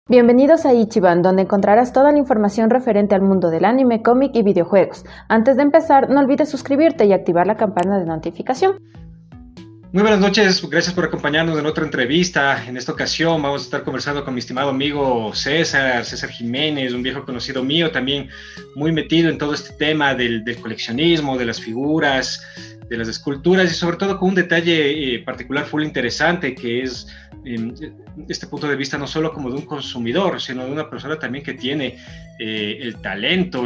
Bienvenidos a Ichiban, donde encontrarás toda la información referente al mundo del anime, cómic y videojuegos. Antes de empezar, no olvides suscribirte y activar la campana de notificación. Muy buenas noches, gracias por acompañarnos en otra entrevista. En esta ocasión vamos a estar conversando con mi estimado amigo César Jiménez, un viejo conocido mío, también muy metido en todo este tema del coleccionismo, de las figuras, de las esculturas y sobre todo con un detalle particular full interesante que es este punto de vista no solo como de un consumidor, sino de una persona también que tiene el talento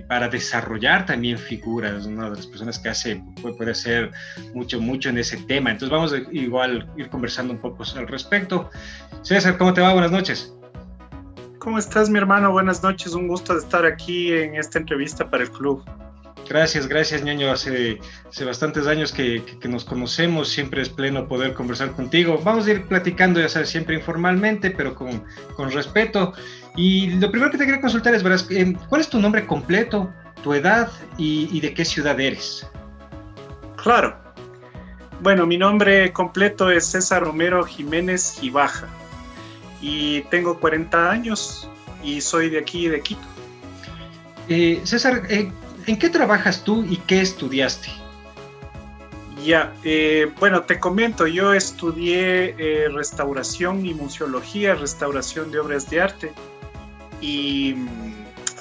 para desarrollar también figuras, una de las personas que puede hacer mucho en ese tema. Entonces vamos a igual ir conversando un poco al respecto. César, ¿cómo te va? Buenas noches. ¿Cómo estás, mi hermano? Buenas noches, un gusto de estar aquí en esta entrevista para el club. Gracias, ñaño. Hace bastantes años que nos conocemos, siempre es pleno poder conversar contigo. Vamos a ir platicando, ya sabes, siempre informalmente, pero con respeto. Y lo primero que te quería consultar es, verás, ¿cuál es tu nombre completo, tu edad y de qué ciudad eres? Claro. Bueno, mi nombre completo es César Romero Jiménez Gibaja y tengo 40 años y soy de aquí, de Quito. César, ¿en qué trabajas tú y qué estudiaste? Ya, bueno, te comento, yo estudié restauración y museología, restauración de obras de arte y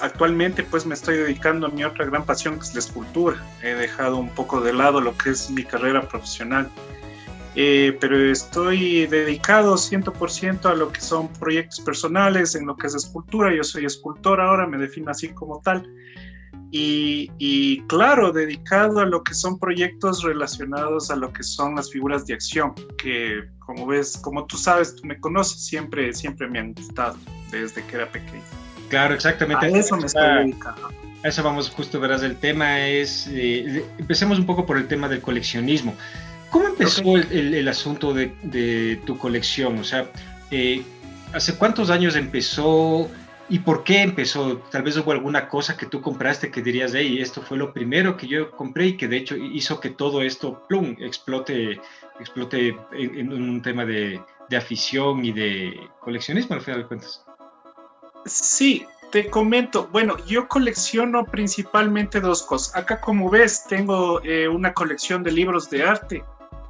actualmente pues me estoy dedicando a mi otra gran pasión, que es la escultura. He dejado un poco de lado lo que es mi carrera profesional, pero estoy dedicado 100% a lo que son proyectos personales, en lo que es escultura. Yo soy escultor ahora, me defino así como tal. Y claro, dedicado a lo que son proyectos relacionados a lo que son las figuras de acción, que como ves, como tú sabes, tú me conoces, siempre me han gustado desde que era pequeño. Claro, exactamente. A eso me estoy dedicando. A eso vamos justo, verás, el tema es, empecemos un poco por el tema del coleccionismo. ¿Cómo empezó el asunto de tu colección? O sea, ¿hace cuántos años empezó? ¿Y por qué empezó? Tal vez hubo alguna cosa que tú compraste que dirías, hey, esto fue lo primero que yo compré y que de hecho hizo que todo esto, plum, explote en un tema de afición y de coleccionismo, al final de cuentas. Sí, te comento. Bueno, yo colecciono principalmente dos cosas. Acá, como ves, tengo una colección de libros de arte,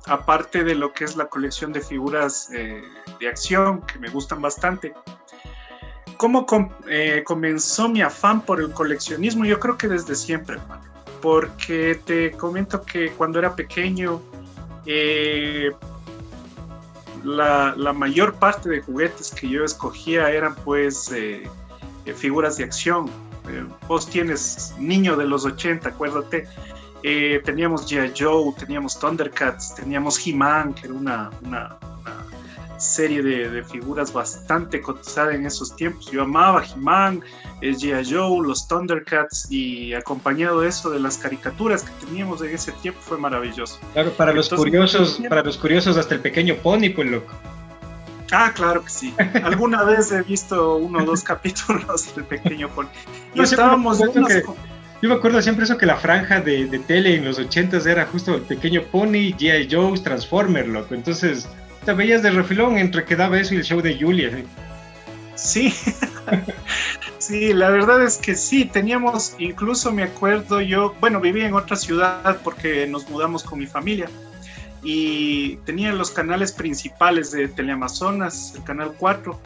aparte de lo que es la colección de figuras de acción, que me gustan bastante. ¿Cómo comenzó mi afán por el coleccionismo? Yo creo que desde siempre, hermano. Porque te comento que cuando era pequeño, la mayor parte de juguetes que yo escogía eran pues figuras de acción. Vos tienes niño de los 80, acuérdate. Teníamos G.I. Joe, teníamos Thundercats, teníamos He-Man, que era una serie de figuras bastante cotizada en esos tiempos. Yo amaba He-Man, G.I. Joe, los Thundercats, y acompañado de eso de las caricaturas que teníamos en ese tiempo fue maravilloso. Claro, para los curiosos hasta el pequeño Pony, pues loco. Ah, claro que sí. Alguna vez he visto 1 o 2 capítulos del pequeño Pony. Y no, estábamos yo me acuerdo siempre eso, que la franja de tele en los 80s era justo el pequeño Pony, G.I. Joe, Transformer, loco. Entonces te veías de refilón entre que daba eso y el show de Julia. Sí, sí, la verdad es que sí, teníamos, incluso me acuerdo yo, bueno, vivía en otra ciudad porque nos mudamos con mi familia y tenía los canales principales de Teleamazonas, el canal 4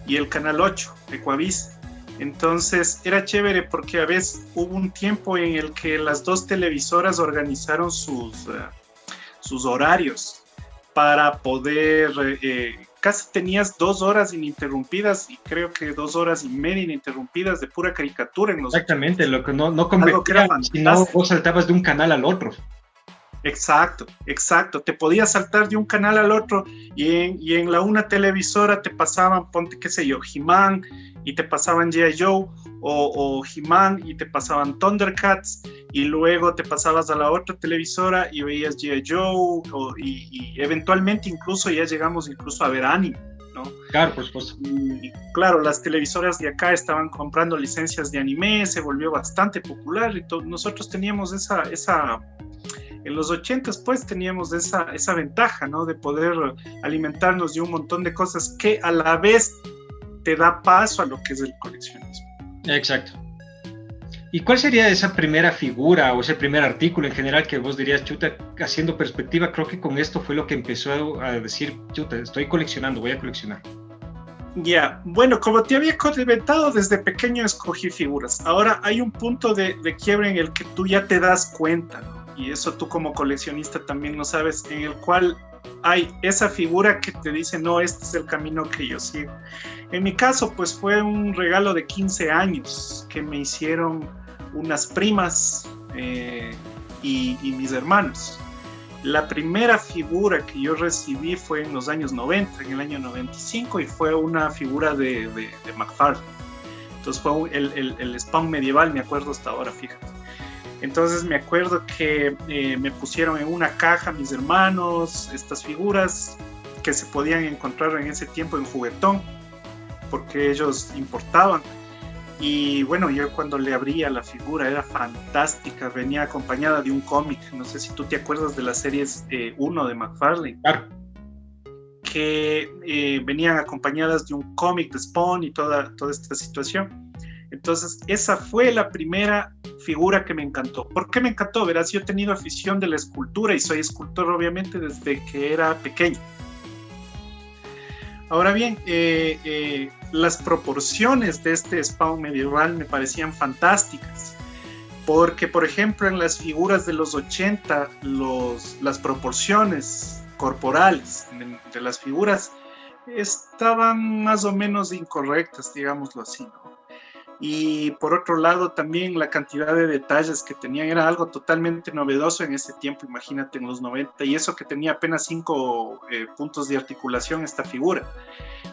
y el canal 8, Ecuavisa. Entonces era chévere porque a veces hubo un tiempo en el que las dos televisoras organizaron sus horarios para poder, casi tenías 2 horas ininterrumpidas y creo que 2 horas y media ininterrumpidas de pura caricatura en los... Exactamente, lo que no convertía, sino vos saltabas de un canal al otro. Exacto, te podías saltar de un canal al otro y en la una televisora te pasaban, ponte qué sé yo, He-Man y te pasaban G.I. Joe o He-Man y te pasaban Thundercats y luego te pasabas a la otra televisora y veías G.I. Joe y eventualmente incluso ya llegamos incluso a ver anime, ¿no? Claro, por supuesto. Y claro, las televisoras de acá estaban comprando licencias de anime, se volvió bastante popular y nosotros teníamos esa en los 80s pues teníamos esa ventaja, ¿no? De poder alimentarnos de un montón de cosas que a la vez te da paso a lo que es el coleccionismo. Exacto. ¿Y cuál sería esa primera figura o ese primer artículo en general que vos dirías, chuta, haciendo perspectiva, creo que con esto fue lo que empezó a decir, chuta, estoy coleccionando, voy a coleccionar? Ya, bueno, como te había comentado, desde pequeño escogí figuras. Ahora hay un punto de quiebre en el que tú ya te das cuenta, ¿no? Y eso tú como coleccionista también lo sabes, en el cual hay esa figura que te dice, no, este es el camino que yo sigo. En mi caso, pues fue un regalo de 15 años que me hicieron unas primas y mis hermanos. La primera figura que yo recibí fue en los años 90, en el año 95, y fue una figura de McFarlane. Entonces fue el Spawn medieval, me acuerdo hasta ahora, fíjate. Entonces me acuerdo que me pusieron en una caja mis hermanos estas figuras que se podían encontrar en ese tiempo en Juguetón, porque ellos importaban. Y bueno, yo cuando le abría la figura era fantástica, venía acompañada de un cómic, no sé si tú te acuerdas de las series 1 de McFarlane, Claro. Que venían acompañadas de un cómic de Spawn y toda esta situación. Entonces esa fue la primera figura que me encantó. ¿Por qué me encantó? Verás, yo he tenido afición de la escultura y soy escultor obviamente desde que era pequeño. Ahora bien, las proporciones de este Spawn medieval me parecían fantásticas, porque por ejemplo en las figuras de los 80 las proporciones corporales de las figuras estaban más o menos incorrectas, digámoslo así, ¿no? Y por otro lado también la cantidad de detalles que tenían era algo totalmente novedoso en ese tiempo, imagínate, en los 90, y eso que tenía apenas 5 puntos de articulación esta figura,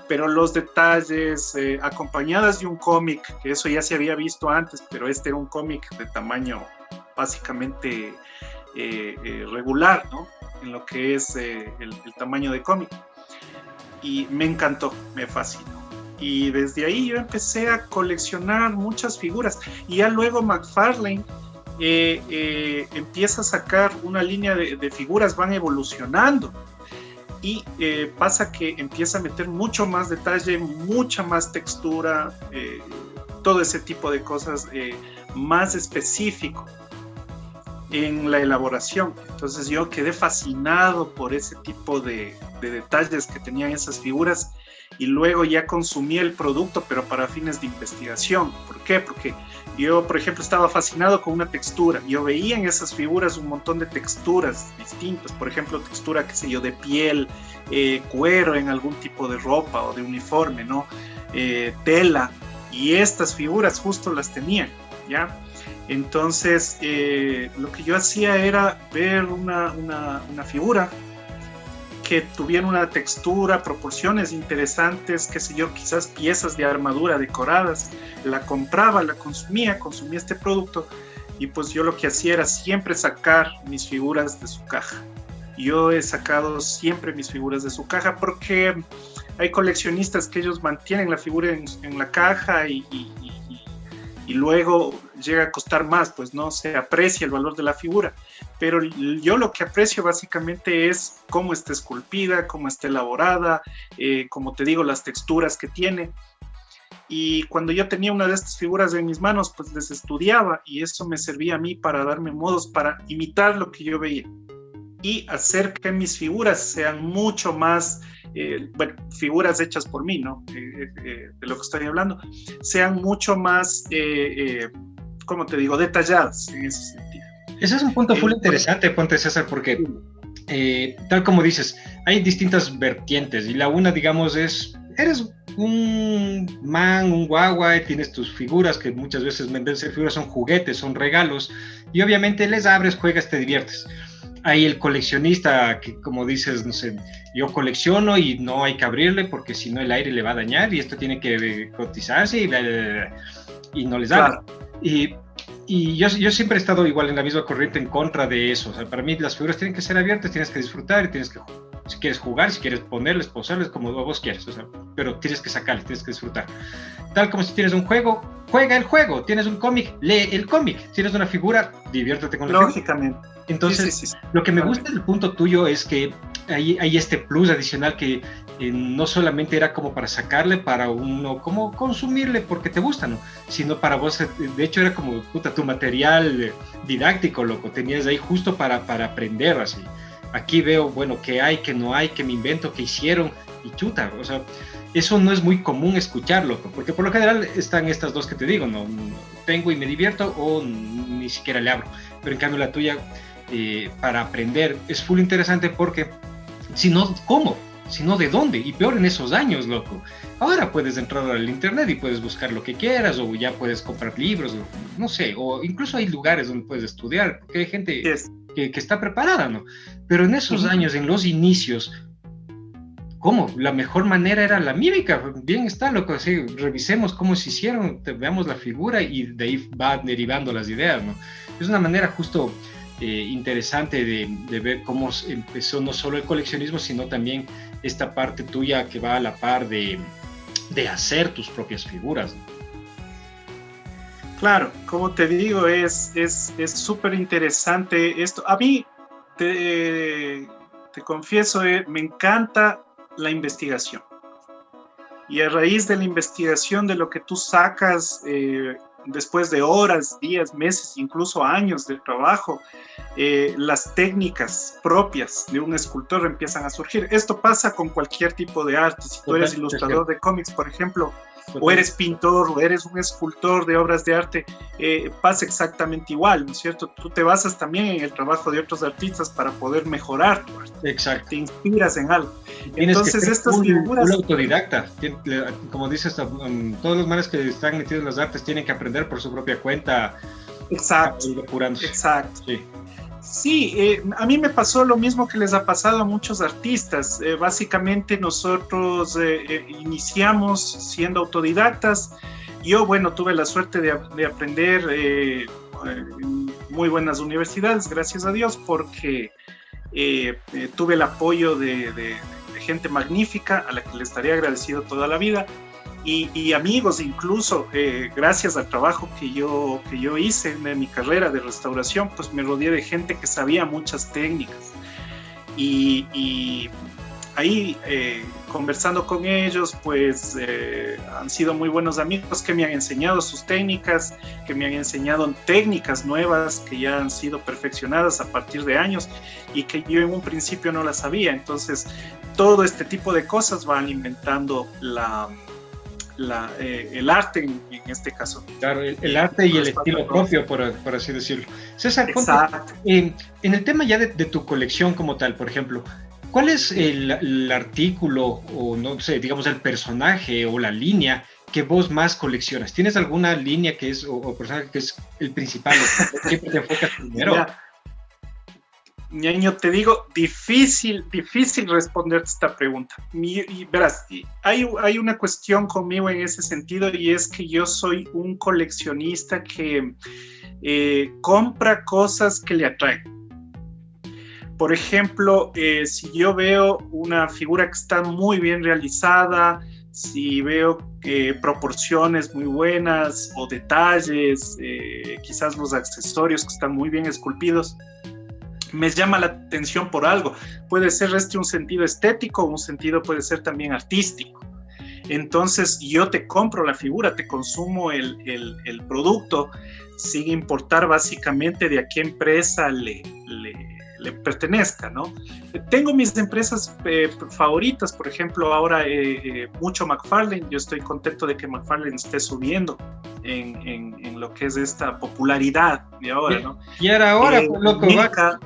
pero los detalles acompañadas de un cómic, que eso ya se había visto antes, pero este era un cómic de tamaño básicamente regular, ¿no? En lo que es el tamaño de cómic, y me encantó, me fascinó. Y desde ahí yo empecé a coleccionar muchas figuras. Y ya luego McFarlane empieza a sacar una línea de figuras, van evolucionando. Y pasa que empieza a meter mucho más detalle, mucha más textura, todo ese tipo de cosas más específico en la elaboración. Entonces yo quedé fascinado por ese tipo de detalles que tenían esas figuras. Y luego ya consumí el producto, pero para fines de investigación. ¿Por qué? Porque yo, por ejemplo, estaba fascinado con una textura. Yo veía en esas figuras un montón de texturas distintas. Por ejemplo, textura, qué sé yo, de piel, cuero en algún tipo de ropa o de uniforme, ¿no? Tela. Y estas figuras justo las tenían, ¿ya? Entonces, lo que yo hacía era ver una figura que tuvieran una textura, proporciones interesantes, qué sé yo, quizás piezas de armadura decoradas, la compraba, la consumía este producto, y pues yo lo que hacía era siempre sacar mis figuras de su caja. Yo he sacado siempre mis figuras de su caja porque hay coleccionistas que ellos mantienen la figura en la caja y luego llega a costar más, pues no se aprecia el valor de la figura. Pero yo lo que aprecio básicamente es cómo está esculpida, cómo está elaborada, como te digo, las texturas que tiene. Y cuando yo tenía una de estas figuras en mis manos, pues les estudiaba, y eso me servía a mí para darme modos, para imitar lo que yo veía y hacer que mis figuras sean mucho más, figuras hechas por mí, ¿no? De lo que estoy hablando, sean mucho más, como te digo, detalladas en ese sentido. Ese es un punto full interesante, Ponte César, porque tal como dices, hay distintas vertientes, y la una, digamos, eres un man, un guagua, tienes tus figuras, que muchas veces en vez de ser figuras son juguetes, son regalos, y obviamente les abres, juegas, te diviertes. Hay el coleccionista que, como dices, no sé, yo colecciono y no hay que abrirle porque si no el aire le va a dañar y esto tiene que cotizarse y no les da. Claro. Y yo siempre he estado igual en la misma corriente en contra de eso. O sea, para mí las figuras tienen que ser abiertas, tienes que disfrutar, tienes que, si quieres jugar, si quieres ponerles, posarles como vos quieres, o sea, pero tienes que sacarles, tienes que disfrutar. Tal como si tienes un juego, juega el juego, tienes un cómic, lee el cómic, tienes una figura, diviértete con la figura. Lógicamente. Entonces, sí. Lo que me gusta del punto tuyo es que hay este plus adicional que no solamente era como para sacarle para uno, como consumirle porque te gusta, ¿no? Sino para vos, de hecho era como, puta, tu material didáctico, loco, tenías ahí justo para aprender, así. Aquí veo, bueno, qué hay, qué no hay, qué me invento, qué hicieron, y chuta, o sea, eso no es muy común escucharlo, porque por lo general están estas dos que te digo, no tengo y me divierto o ni siquiera le abro, pero en cambio la tuya, para aprender, es full interesante porque, si no, ¿cómo? Sino de dónde, y peor en esos años, loco. Ahora puedes entrar al internet y puedes buscar lo que quieras, o ya puedes comprar libros, no sé, o incluso hay lugares donde puedes estudiar, porque hay gente que está preparada, ¿no? Pero en esos años, en los inicios, ¿cómo? La mejor manera era la mímica, bien está, loco, así, revisemos cómo se hicieron, veamos la figura y de ahí va derivando las ideas, ¿no? Es una manera justo interesante de ver cómo empezó no solo el coleccionismo, sino también esta parte tuya que va a la par de hacer tus propias figuras, ¿no? Claro, como te digo, es súper interesante esto. A mí, te confieso, me encanta la investigación. Y a raíz de la investigación de lo que tú sacas, después de horas, días, meses, incluso años de trabajo, las técnicas propias de un escultor empiezan a surgir. Esto pasa con cualquier tipo de arte. Si tú eres ilustrador de cómics, por ejemplo, o eres pintor, o eres un escultor de obras de arte, pasa exactamente igual, ¿no es cierto? Tú te basas también en el trabajo de otros artistas para poder mejorar tu arte. Exacto. Te inspiras en algo. Tienes entonces que ser estas figuras... un autodidacta. Como dices, todos los manes que están metidos en las artes tienen que aprender por su propia cuenta. Exacto. Exacto. Sí. Sí, a mí me pasó lo mismo que les ha pasado a muchos artistas. Básicamente nosotros iniciamos siendo autodidactas. Yo, bueno, tuve la suerte de aprender en muy buenas universidades, gracias a Dios, porque tuve el apoyo de gente magnífica a la que le estaré agradecido toda la vida. Y amigos, incluso gracias al trabajo que yo hice en mi carrera de restauración, pues me rodeé de gente que sabía muchas técnicas. Y ahí, conversando con ellos, pues han sido muy buenos amigos que me han enseñado sus técnicas, que me han enseñado técnicas nuevas que ya han sido perfeccionadas a partir de años y que yo en un principio no las sabía. Entonces, todo este tipo de cosas van alimentando el arte en este caso. Claro, el arte y el estilo propio, por así decirlo. César, en el tema ya de tu colección como tal, por ejemplo, ¿cuál es el artículo o no sé, digamos el personaje o la línea que vos más coleccionas? ¿Tienes alguna línea que es o personaje que es el principal? ¿Siempre te enfocas primero? Ñaño, te digo, difícil responderte esta pregunta. Y verás, hay una cuestión conmigo en ese sentido, y es que yo soy un coleccionista que compra cosas que le atraen. Por ejemplo, si yo veo una figura que está muy bien realizada, si veo proporciones muy buenas o detalles, quizás los accesorios que están muy bien esculpidos, me llama la atención por algo. Puede ser un sentido estético, un sentido puede ser también artístico. Entonces yo te compro la figura, te consumo el producto sin importar básicamente de a qué empresa le pertenezca, ¿no? Tengo mis empresas favoritas, por ejemplo, ahora mucho McFarlane. Yo estoy contento de que McFarlane esté subiendo en lo que es esta popularidad de ahora, ¿no? Y era ahora, loco,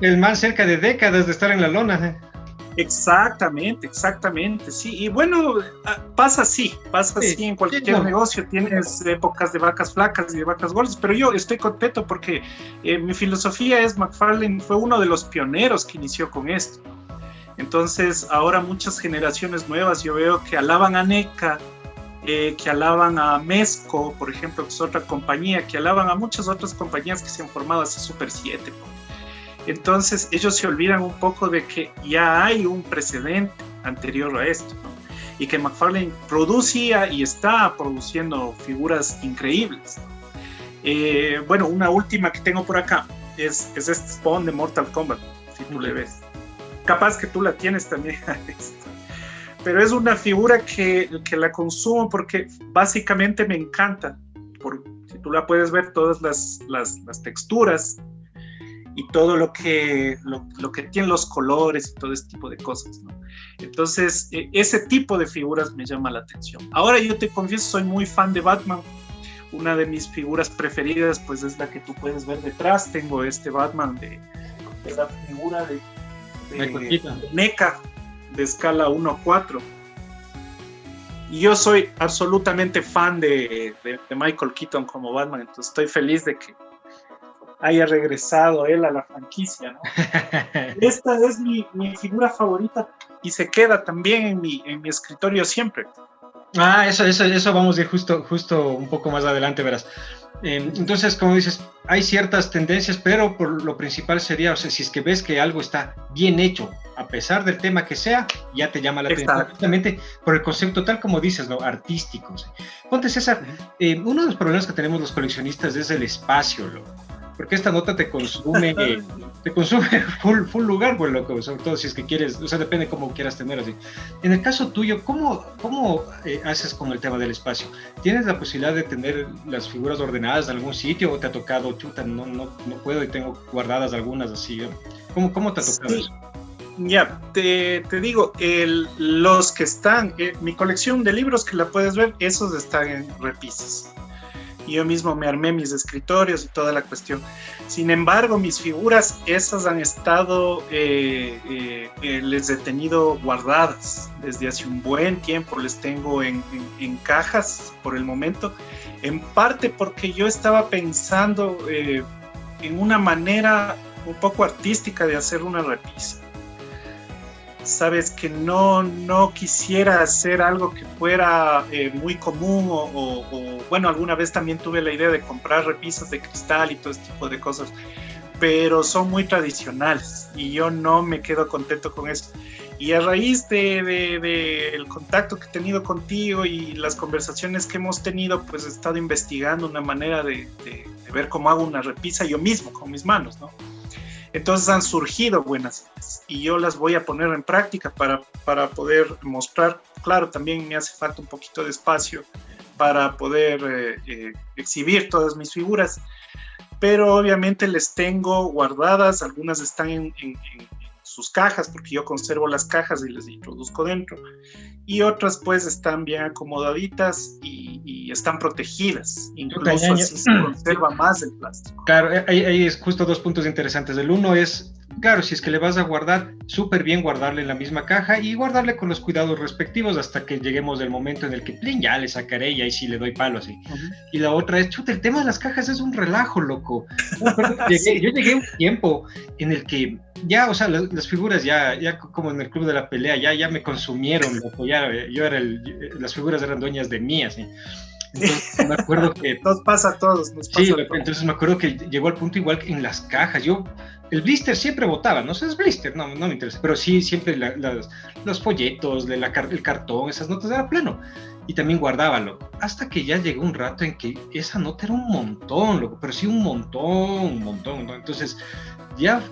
el más cerca de décadas de estar en la lona. Exactamente, sí. Y bueno, pasa así en cualquier negocio. Tienes épocas de vacas flacas y de vacas gordas, pero yo estoy contento porque mi filosofía es, McFarlane fue uno de los pioneros que inició con esto. Entonces, ahora muchas generaciones nuevas yo veo que alaban a NECA, que alaban a Mezco, por ejemplo, que es otra compañía, que alaban a muchas otras compañías que se han formado hace Super 7, Entonces ellos se olvidan un poco de que ya hay un precedente anterior a esto, ¿no? Y que McFarlane producía y está produciendo figuras increíbles, ¿no? Bueno, una última que tengo por acá es este Spawn de Mortal Kombat, si tú le ves. Capaz que tú la tienes también. pero es una figura que la consumo porque básicamente me encanta. Si tú la puedes ver, todas las texturas y todo lo que tienen los colores y todo ese tipo de cosas, ¿no? Entonces, ese tipo de figuras me llama la atención. Ahora yo te confieso, soy muy fan de Batman. Una de mis figuras preferidas, pues, es la que tú puedes ver detrás. Tengo este Batman de la figura de NECA, de escala 1:4. Y yo soy absolutamente fan de Michael Keaton como Batman, entonces estoy feliz de que haya regresado él a la franquicia, ¿no? Esta es mi figura favorita y se queda también en mi escritorio siempre. Eso vamos a ir justo un poco más adelante, verás. Entonces, como dices, hay ciertas tendencias, pero por lo principal sería, o sea, si es que ves que algo está bien hecho, a pesar del tema que sea, ya te llama la atención, justamente por el concepto, tal como dices, ¿no? Artístico. ¿Sí? Ponte, César, uno de los problemas que tenemos los coleccionistas es el espacio, loco. Porque esta nota te consume full lugar, pues, loco, sobre todo si es que quieres, o sea, depende cómo quieras tener así. En el caso tuyo, ¿cómo haces con el tema del espacio? ¿Tienes la posibilidad de tener las figuras ordenadas en algún sitio o te ha tocado, chuta, no puedo y tengo guardadas algunas así? ¿Cómo te ha tocado eso? Ya, te digo, los que están, mi colección de libros que la puedes ver, esos están en repisas. Yo mismo me armé mis escritorios y toda la cuestión. Sin embargo, mis figuras, esas han estado, les he tenido guardadas desde hace un buen tiempo. Les tengo en cajas por el momento, en parte porque yo estaba pensando en una manera un poco artística de hacer una repisa. Sabes que no quisiera hacer algo que fuera muy común o bueno, alguna vez también tuve la idea de comprar repisas de cristal y todo ese tipo de cosas, pero son muy tradicionales y yo no me quedo contento con eso. Y a raíz del contacto que he tenido contigo y las conversaciones que hemos tenido, pues he estado investigando una manera de ver cómo hago una repisa yo mismo con mis manos, ¿no? Entonces han surgido buenas ideas y yo las voy a poner en práctica para poder mostrar. Claro, también me hace falta un poquito de espacio para poder exhibir todas mis figuras, pero obviamente les tengo guardadas, algunas están en sus cajas porque yo conservo las cajas y les introduzco dentro, y otras pues están bien acomodaditas y están protegidas, incluso así se conserva más el plástico. Claro, ahí es justo dos puntos interesantes. El uno es, claro, si es que le vas a guardar, súper bien guardarle en la misma caja y guardarle con los cuidados respectivos hasta que lleguemos del momento en el que plin, ya le sacaré y ahí sí le doy palo así. Y la otra es, chuta, el tema de las cajas es un relajo, loco. Yo llegué a un tiempo en el que ya, o sea, las figuras ya como en el club de la pelea, ya me consumieron, loco. Las figuras eran dueñas de mí, así. Entonces me acuerdo que... Nos pasa a todos. Entonces me acuerdo que llegó al punto igual que en las cajas. El blister siempre botaba, no sé, es blister, no me interesa, pero sí, siempre los folletos, el cartón, esas notas era pleno. Y también guardaba, loco. Hasta que ya llegó un rato en que esa nota era un montón, loco, pero sí un montón, ¿no? Entonces, ya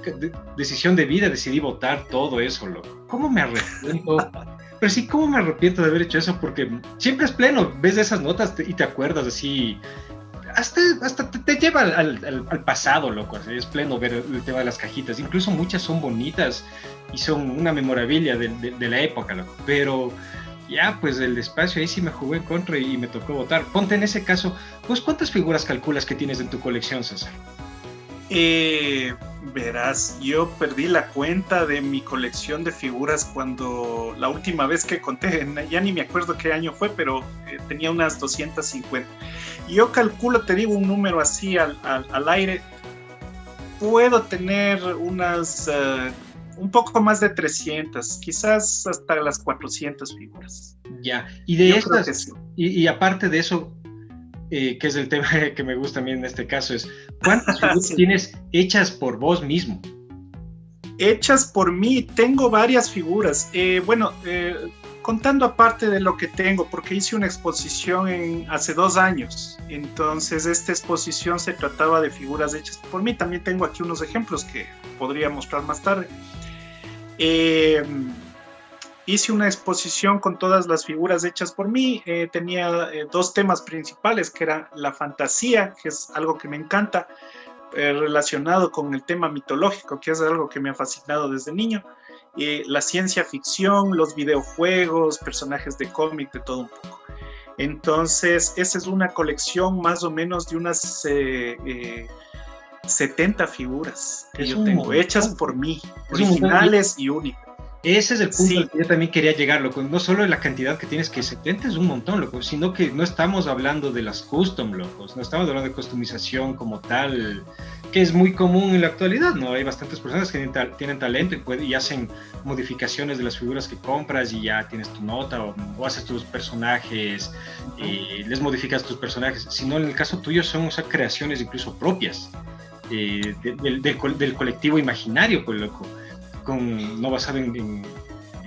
decisión de vida, decidí botar todo eso, loco. ¿Cómo me arrepiento? Pero sí, ¿cómo me arrepiento de haber hecho eso? Porque siempre es pleno, ves esas notas y te acuerdas así, hasta te lleva al pasado, loco, así, es pleno ver el tema de las cajitas, incluso muchas son bonitas y son una memorabilia de la época, loco, pero ya, pues el espacio ahí sí me jugué en contra y me tocó votar. Ponte en ese caso, pues ¿cuántas figuras calculas que tienes en tu colección, César? Verás, yo perdí la cuenta de mi colección de figuras cuando la última vez que conté, ya ni me acuerdo qué año fue, pero tenía unas 250. Yo calculo, te digo un número así al aire, puedo tener unas un poco más de 300, quizás hasta las 400 figuras. Ya, y de estas, sí. y aparte de eso, que es el tema que me gusta a mí en este caso, es ¿cuántas figuras sí tienes hechas por vos mismo? Hechas por mí, tengo varias figuras. Contando aparte de lo que tengo, porque hice una exposición hace 2 años, entonces esta exposición se trataba de figuras hechas por mí. También tengo aquí unos ejemplos que podría mostrar más tarde. hice una exposición con todas las figuras hechas por mí. Tenía dos temas principales, que era la fantasía, que es algo que me encanta, relacionado con el tema mitológico, que es algo que me ha fascinado desde niño, la ciencia ficción, los videojuegos, personajes de cómic, de todo un poco. Entonces, esa es una colección más o menos de unas 70 figuras que yo tengo, hechas por mí, originales y únicas. Ese es el punto al que yo también quería llegar, loco. No solo la cantidad que tienes, que 70 es un montón, loco, sino que no estamos hablando de las custom, locos. No estamos hablando de customización como tal, que es muy común en la actualidad, ¿no? Hay bastantes personas que tienen talento y hacen modificaciones de las figuras que compras y ya tienes tu nota o haces tus personajes y les modificas tus personajes. Sino en el caso tuyo son creaciones incluso propias del colectivo imaginario, pues, loco. No basado en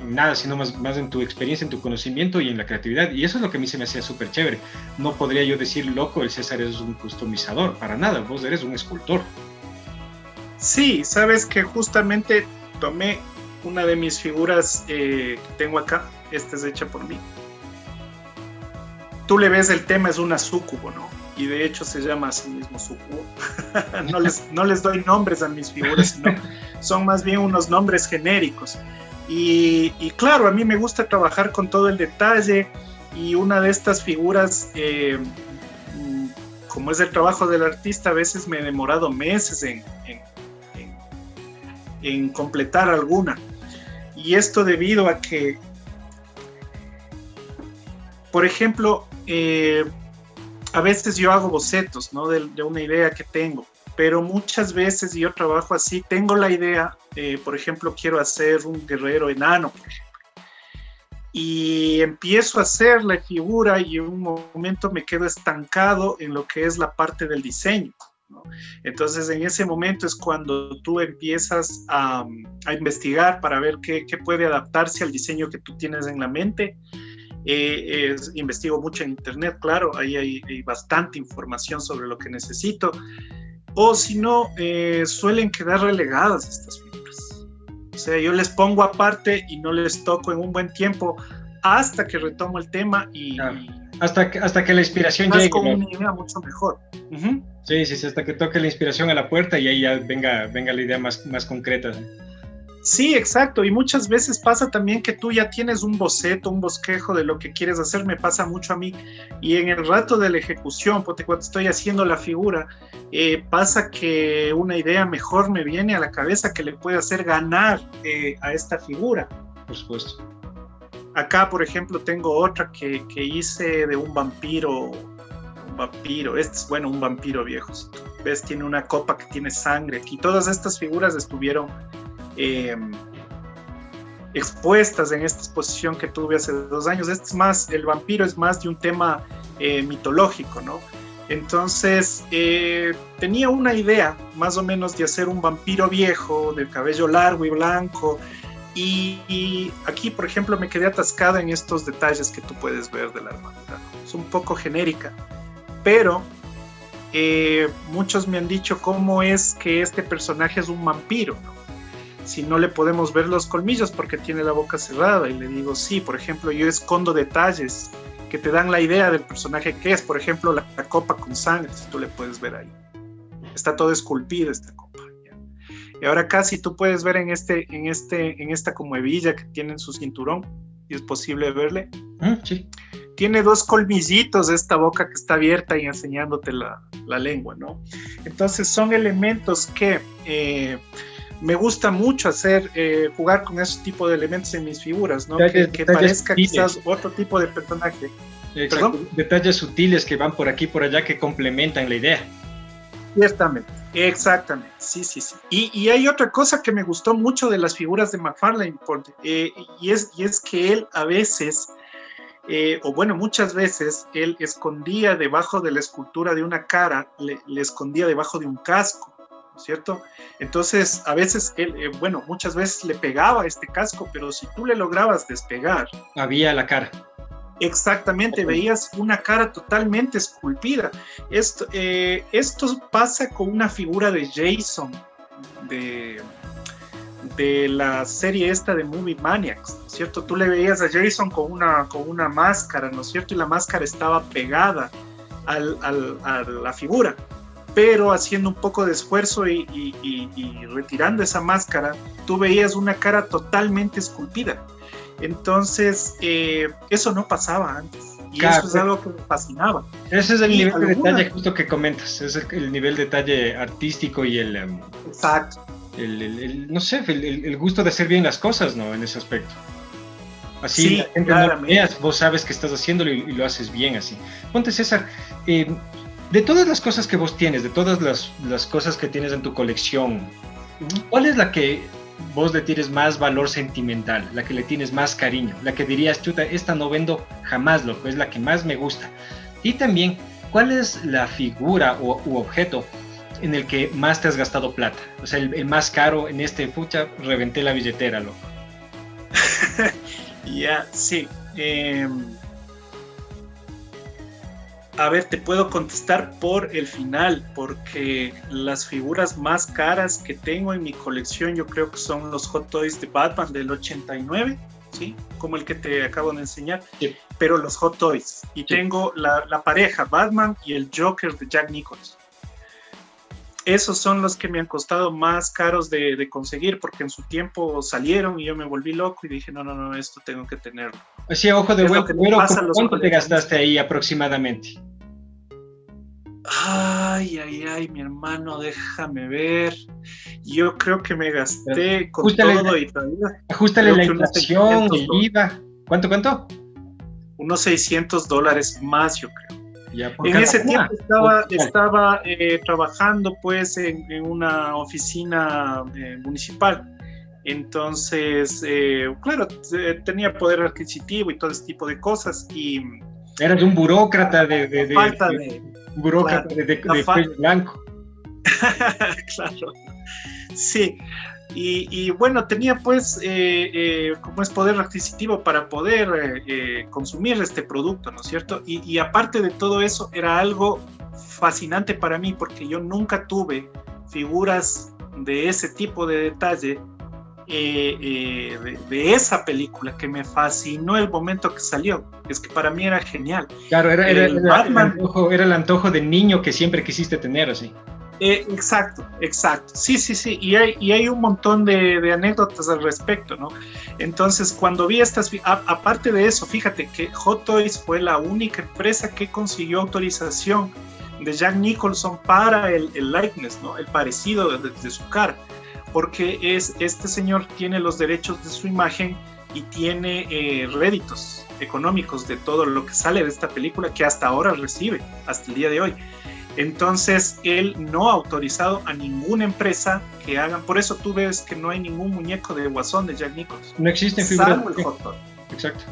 nada, sino más en tu experiencia, en tu conocimiento y en la creatividad. Y eso es lo que a mí se me hacía súper chévere. No podría yo decir, loco, el César es un customizador, para nada, vos eres un escultor. Sí, sabes que justamente tomé una de mis figuras que tengo acá, esta es hecha por mí. Tú le ves, el tema es una súcubo, ¿no? Y de hecho se llama así mismo súcubo. no les doy nombres a mis figuras, sino son más bien unos nombres genéricos. Y claro, a mí me gusta trabajar con todo el detalle, y una de estas figuras, como es el trabajo del artista, a veces me he demorado meses en completar alguna. Y esto debido a que, por ejemplo, a veces yo hago bocetos, ¿no? de una idea que tengo, pero muchas veces yo trabajo así, tengo la idea, por ejemplo, quiero hacer un guerrero enano, por ejemplo, y empiezo a hacer la figura y en un momento me quedo estancado en lo que es la parte del diseño, ¿no? Entonces en ese momento es cuando tú empiezas a investigar para ver qué puede adaptarse al diseño que tú tienes en la mente. Investigo mucho en internet, claro, ahí hay bastante información sobre lo que necesito, o si no, suelen quedar relegadas estas figuras. O sea, yo les pongo aparte y no les toco en un buen tiempo hasta que retomo el tema y hasta que la inspiración llegue, con una idea mucho mejor. Uh-huh. Sí, hasta que toque la inspiración a la puerta y ahí ya venga la idea más concreta, ¿sí? Sí, exacto, y muchas veces pasa también que tú ya tienes un boceto, un bosquejo de lo que quieres hacer. Me pasa mucho a mí, y en el rato de la ejecución, porque cuando estoy haciendo la figura, pasa que una idea mejor me viene a la cabeza que le puede hacer ganar a esta figura. Por supuesto. Acá, por ejemplo, tengo otra que hice de un vampiro, este es, bueno, un vampiro viejo, si tú ves, tiene una copa que tiene sangre, y todas estas figuras estuvieron expuestas en esta exposición que tuve hace 2 años. Este es más, el vampiro es más de un tema mitológico, ¿no? Entonces tenía una idea más o menos de hacer un vampiro viejo, de cabello largo y blanco, y aquí, por ejemplo, me quedé atascada en estos detalles que tú puedes ver de la armadura, ¿no? Es un poco genérica, pero muchos me han dicho cómo es que este personaje es un vampiro, ¿no? Si no le podemos ver los colmillos porque tiene la boca cerrada, y le digo, sí, por ejemplo, yo escondo detalles que te dan la idea del personaje que es. Por ejemplo, la copa con sangre, si tú le puedes ver ahí, está todo esculpida esta copa, ¿ya? Y ahora casi tú puedes ver en esta como hebilla que tiene en su cinturón, y es posible verle. Sí. Tiene 2 colmillitos esta boca que está abierta y enseñándote la lengua, ¿no? Entonces son elementos que me gusta mucho hacer, jugar con ese tipo de elementos en mis figuras, ¿no? Que parezca sutiles, quizás otro tipo de personaje. Exacto. ¿Perdón? Detalles sutiles que van por aquí y por allá, que complementan la idea. Exactamente, sí. Y hay otra cosa que me gustó mucho de las figuras de McFarlane, y es que él a veces, o bueno, muchas veces, él escondía debajo de la escultura de una cara, le escondía debajo de un casco, ¿cierto? Entonces, a veces, muchas veces le pegaba este casco, pero si tú le lograbas despegar, había la cara. Exactamente, veías una cara totalmente esculpida. Esto pasa con una figura de Jason, de de la serie esta de Movie Maniacs, ¿no es cierto? Tú le veías a Jason con una máscara, ¿no es cierto? Y la máscara estaba pegada a la figura, pero haciendo un poco de esfuerzo y retirando esa máscara, tú veías una cara totalmente esculpida. Entonces, eso no pasaba antes. Y claro, eso es algo que me fascinaba. Ese es el nivel de detalle justo que comentas, es el nivel de detalle artístico y el... exacto. No sé, el gusto de hacer bien las cosas, ¿no? En ese aspecto. Así sí, la gente no lo veas, vos sabes que estás haciéndolo y lo haces bien así. Ponte, César, de todas las cosas que vos tienes, de todas las cosas que tienes en tu colección, ¿cuál es la que vos le tienes más valor sentimental, la que le tienes más cariño, la que dirías, chuta, esta no vendo jamás, loco, es la que más me gusta? Y también, ¿cuál es la figura u objeto en el que más te has gastado plata? O sea, el más caro en pucha, reventé la billetera, loco. Ya, sí. A ver, te puedo contestar por el final, porque las figuras más caras que tengo en mi colección yo creo que son los Hot Toys de Batman del 89, ¿sí? Como el que te acabo de enseñar, sí. Pero los Hot Toys. Y sí, tengo la pareja Batman y el Joker de Jack Nicholson. Esos son los que me han costado más caros de conseguir, porque en su tiempo salieron y yo me volví loco y dije, no, esto tengo que tenerlo. Así, ojo de huevo, ¿cuánto te gastaste ahí aproximadamente? Ay, mi hermano, déjame ver. Yo creo que me gasté con todo y todavía. Ajústale la inflación, el IVA. ¿Cuánto? Unos $600 más, yo creo. Ya, en ese tiempo estaba trabajando pues en una oficina municipal. Entonces, claro, tenía poder adquisitivo y todo ese tipo de cosas. Y eras un burócrata de cuello blanco. Claro, sí. Y bueno, tenía pues como es poder adquisitivo para poder consumir este producto, ¿no es cierto? Y aparte de todo eso, era algo fascinante para mí porque yo nunca tuve figuras de ese tipo de detalle de esa película, que me fascinó el momento que salió. Es que para mí era genial. Claro, era el antojo de niño que siempre quisiste tener, así. Exacto. Sí. Y hay un montón de anécdotas al respecto, ¿no? Entonces, cuando vi aparte de eso, fíjate que Hot Toys fue la única empresa que consiguió autorización de Jack Nicholson para el likeness, ¿no? El parecido de su cara. Porque este señor tiene los derechos de su imagen y tiene réditos económicos de todo lo que sale de esta película, que hasta ahora recibe, hasta el día de hoy. Entonces, él no ha autorizado a ninguna empresa que hagan. Por eso tú ves que no hay ningún muñeco de Guasón de Jack Nicholson. No existen figuras. Salvo el Hot Toy. Exacto.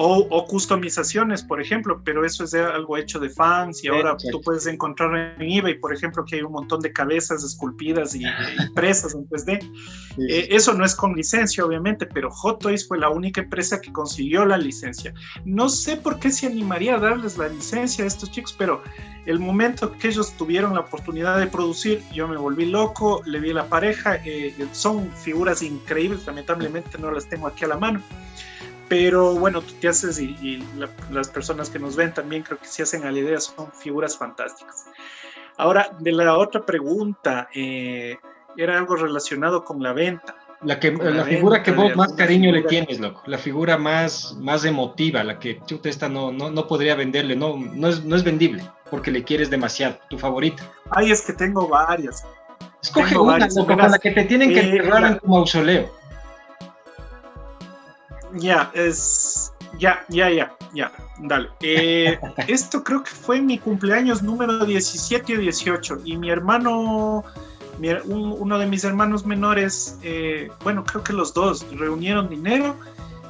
O customizaciones, por ejemplo, pero eso es algo hecho de fans y ahora tú puedes encontrar en eBay, por ejemplo, que hay un montón de cabezas esculpidas y impresas en 3D. Sí. Eso no es con licencia, obviamente, pero Hot Toys fue la única empresa que consiguió la licencia. No sé por qué se animaría a darles la licencia a estos chicos, pero el momento que ellos tuvieron la oportunidad de producir, yo me volví loco, le vi a la pareja, son figuras increíbles, lamentablemente no las tengo aquí a la mano. Pero bueno, tú te haces y las personas que nos ven también creo que se hacen a la idea, son figuras fantásticas. Ahora, de la otra pregunta, era algo relacionado con la venta. La figura que vos más cariño le tienes, loco. La figura más emotiva, la que chuta, esta no podría venderle, no es vendible, porque le quieres demasiado, tu favorita. Ay, es que tengo varias. Escoge una, loco, con la que te tienen que enterrar en tu mausoleo. Ya, dale. Esto creo que fue en mi cumpleaños número 17 o 18 y mi hermano, uno de mis hermanos menores, bueno, creo que los dos reunieron dinero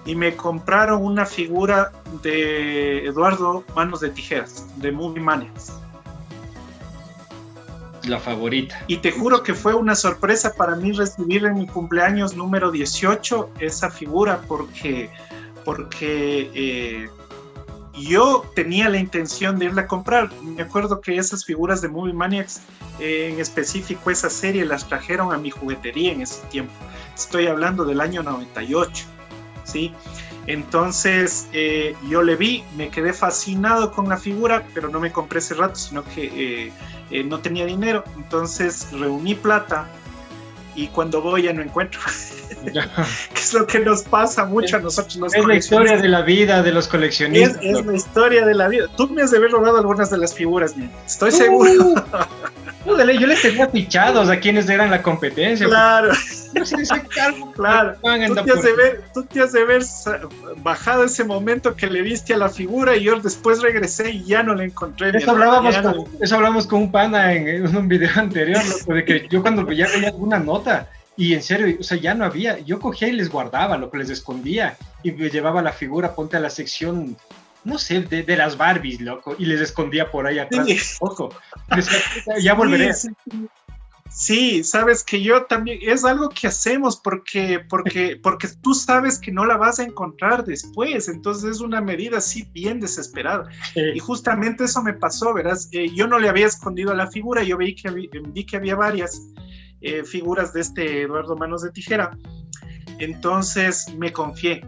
y me compraron una figura de Eduardo Manos de Tijeras, de Movie Maniacs. La favorita. Y te juro que fue una sorpresa para mí recibir en mi cumpleaños número 18 esa figura porque yo tenía la intención de irla a comprar. Me acuerdo que esas figuras de Movie Maniacs, en específico esa serie, las trajeron a mi juguetería en ese tiempo. Estoy hablando del año 98, ¿sí? Entonces yo le vi, me quedé fascinado con la figura, pero no me compré ese rato, sino que no tenía dinero. Entonces reuní plata y cuando voy ya no encuentro. Que es lo que nos pasa mucho a nosotros los coleccionistas. Es la historia de la vida de los coleccionistas. Es la historia de la vida. Tú me has de haber robado algunas de las figuras, man. Estoy seguro. Yo les tenía fichados a quienes eran la competencia. Claro. Claro. Tú te has de ver bajado ese momento que le diste a la figura y yo después regresé y ya no la encontré. Eso hablamos con un pana en un video anterior, loco, de que yo cuando ya veía alguna nota y en serio, o sea, ya no había, yo cogía y les guardaba, lo que les escondía y me llevaba la figura, ponte a la sección, no sé, de las Barbies, loco, y les escondía por ahí atrás un poco. Ya volveré. Sí, sabes que yo también, es algo que hacemos porque tú sabes que no la vas a encontrar después, entonces es una medida así bien desesperada. Sí. Y justamente eso me pasó, verás, yo no le había escondido a la figura, yo vi que había varias figuras de este Eduardo Manos de Tijera, entonces me confié.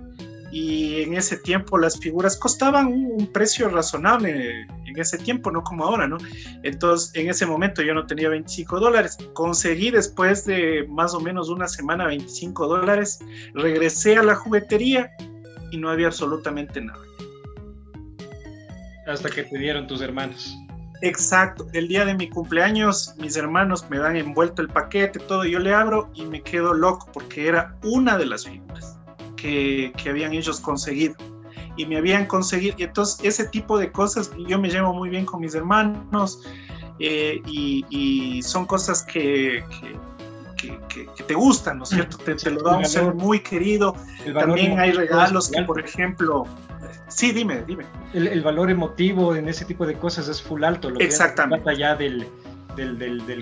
Y en ese tiempo las figuras costaban un precio razonable en ese tiempo, no como ahora, ¿no? Entonces, en ese momento yo no tenía $25. Conseguí después de más o menos una semana $25. Regresé a la juguetería y no había absolutamente nada. Hasta que te dieron tus hermanos. Exacto. El día de mi cumpleaños, mis hermanos me dan envuelto el paquete, todo, yo le abro y me quedo loco porque era una de las figuras que habían ellos conseguido y me habían conseguido, y entonces ese tipo de cosas, yo me llevo muy bien con mis hermanos y son cosas que te gustan, ¿no es cierto? Te lo da un ser muy querido. También hay regalos que, por ejemplo, sí, dime. El valor emotivo en ese tipo de cosas es full alto, lo que exactamente. Trata ya del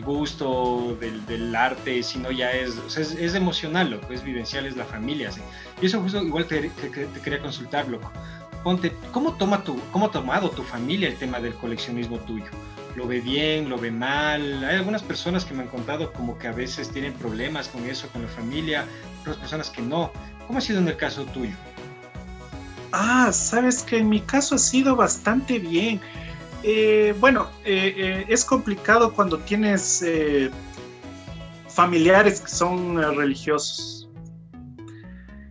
gusto, del arte, sino ya es emocional, loco, es vivencial, es la familia, ¿sí? Y eso justo igual te quería consultar, loco. Ponte, ¿cómo ha tomado tu familia el tema del coleccionismo tuyo? ¿Lo ve bien, lo ve mal? Hay algunas personas que me han contado como que a veces tienen problemas con eso, con la familia, otras personas que no. ¿Cómo ha sido en el caso tuyo? Sabes que en mi caso ha sido bastante bien. Es complicado cuando tienes familiares que son religiosos.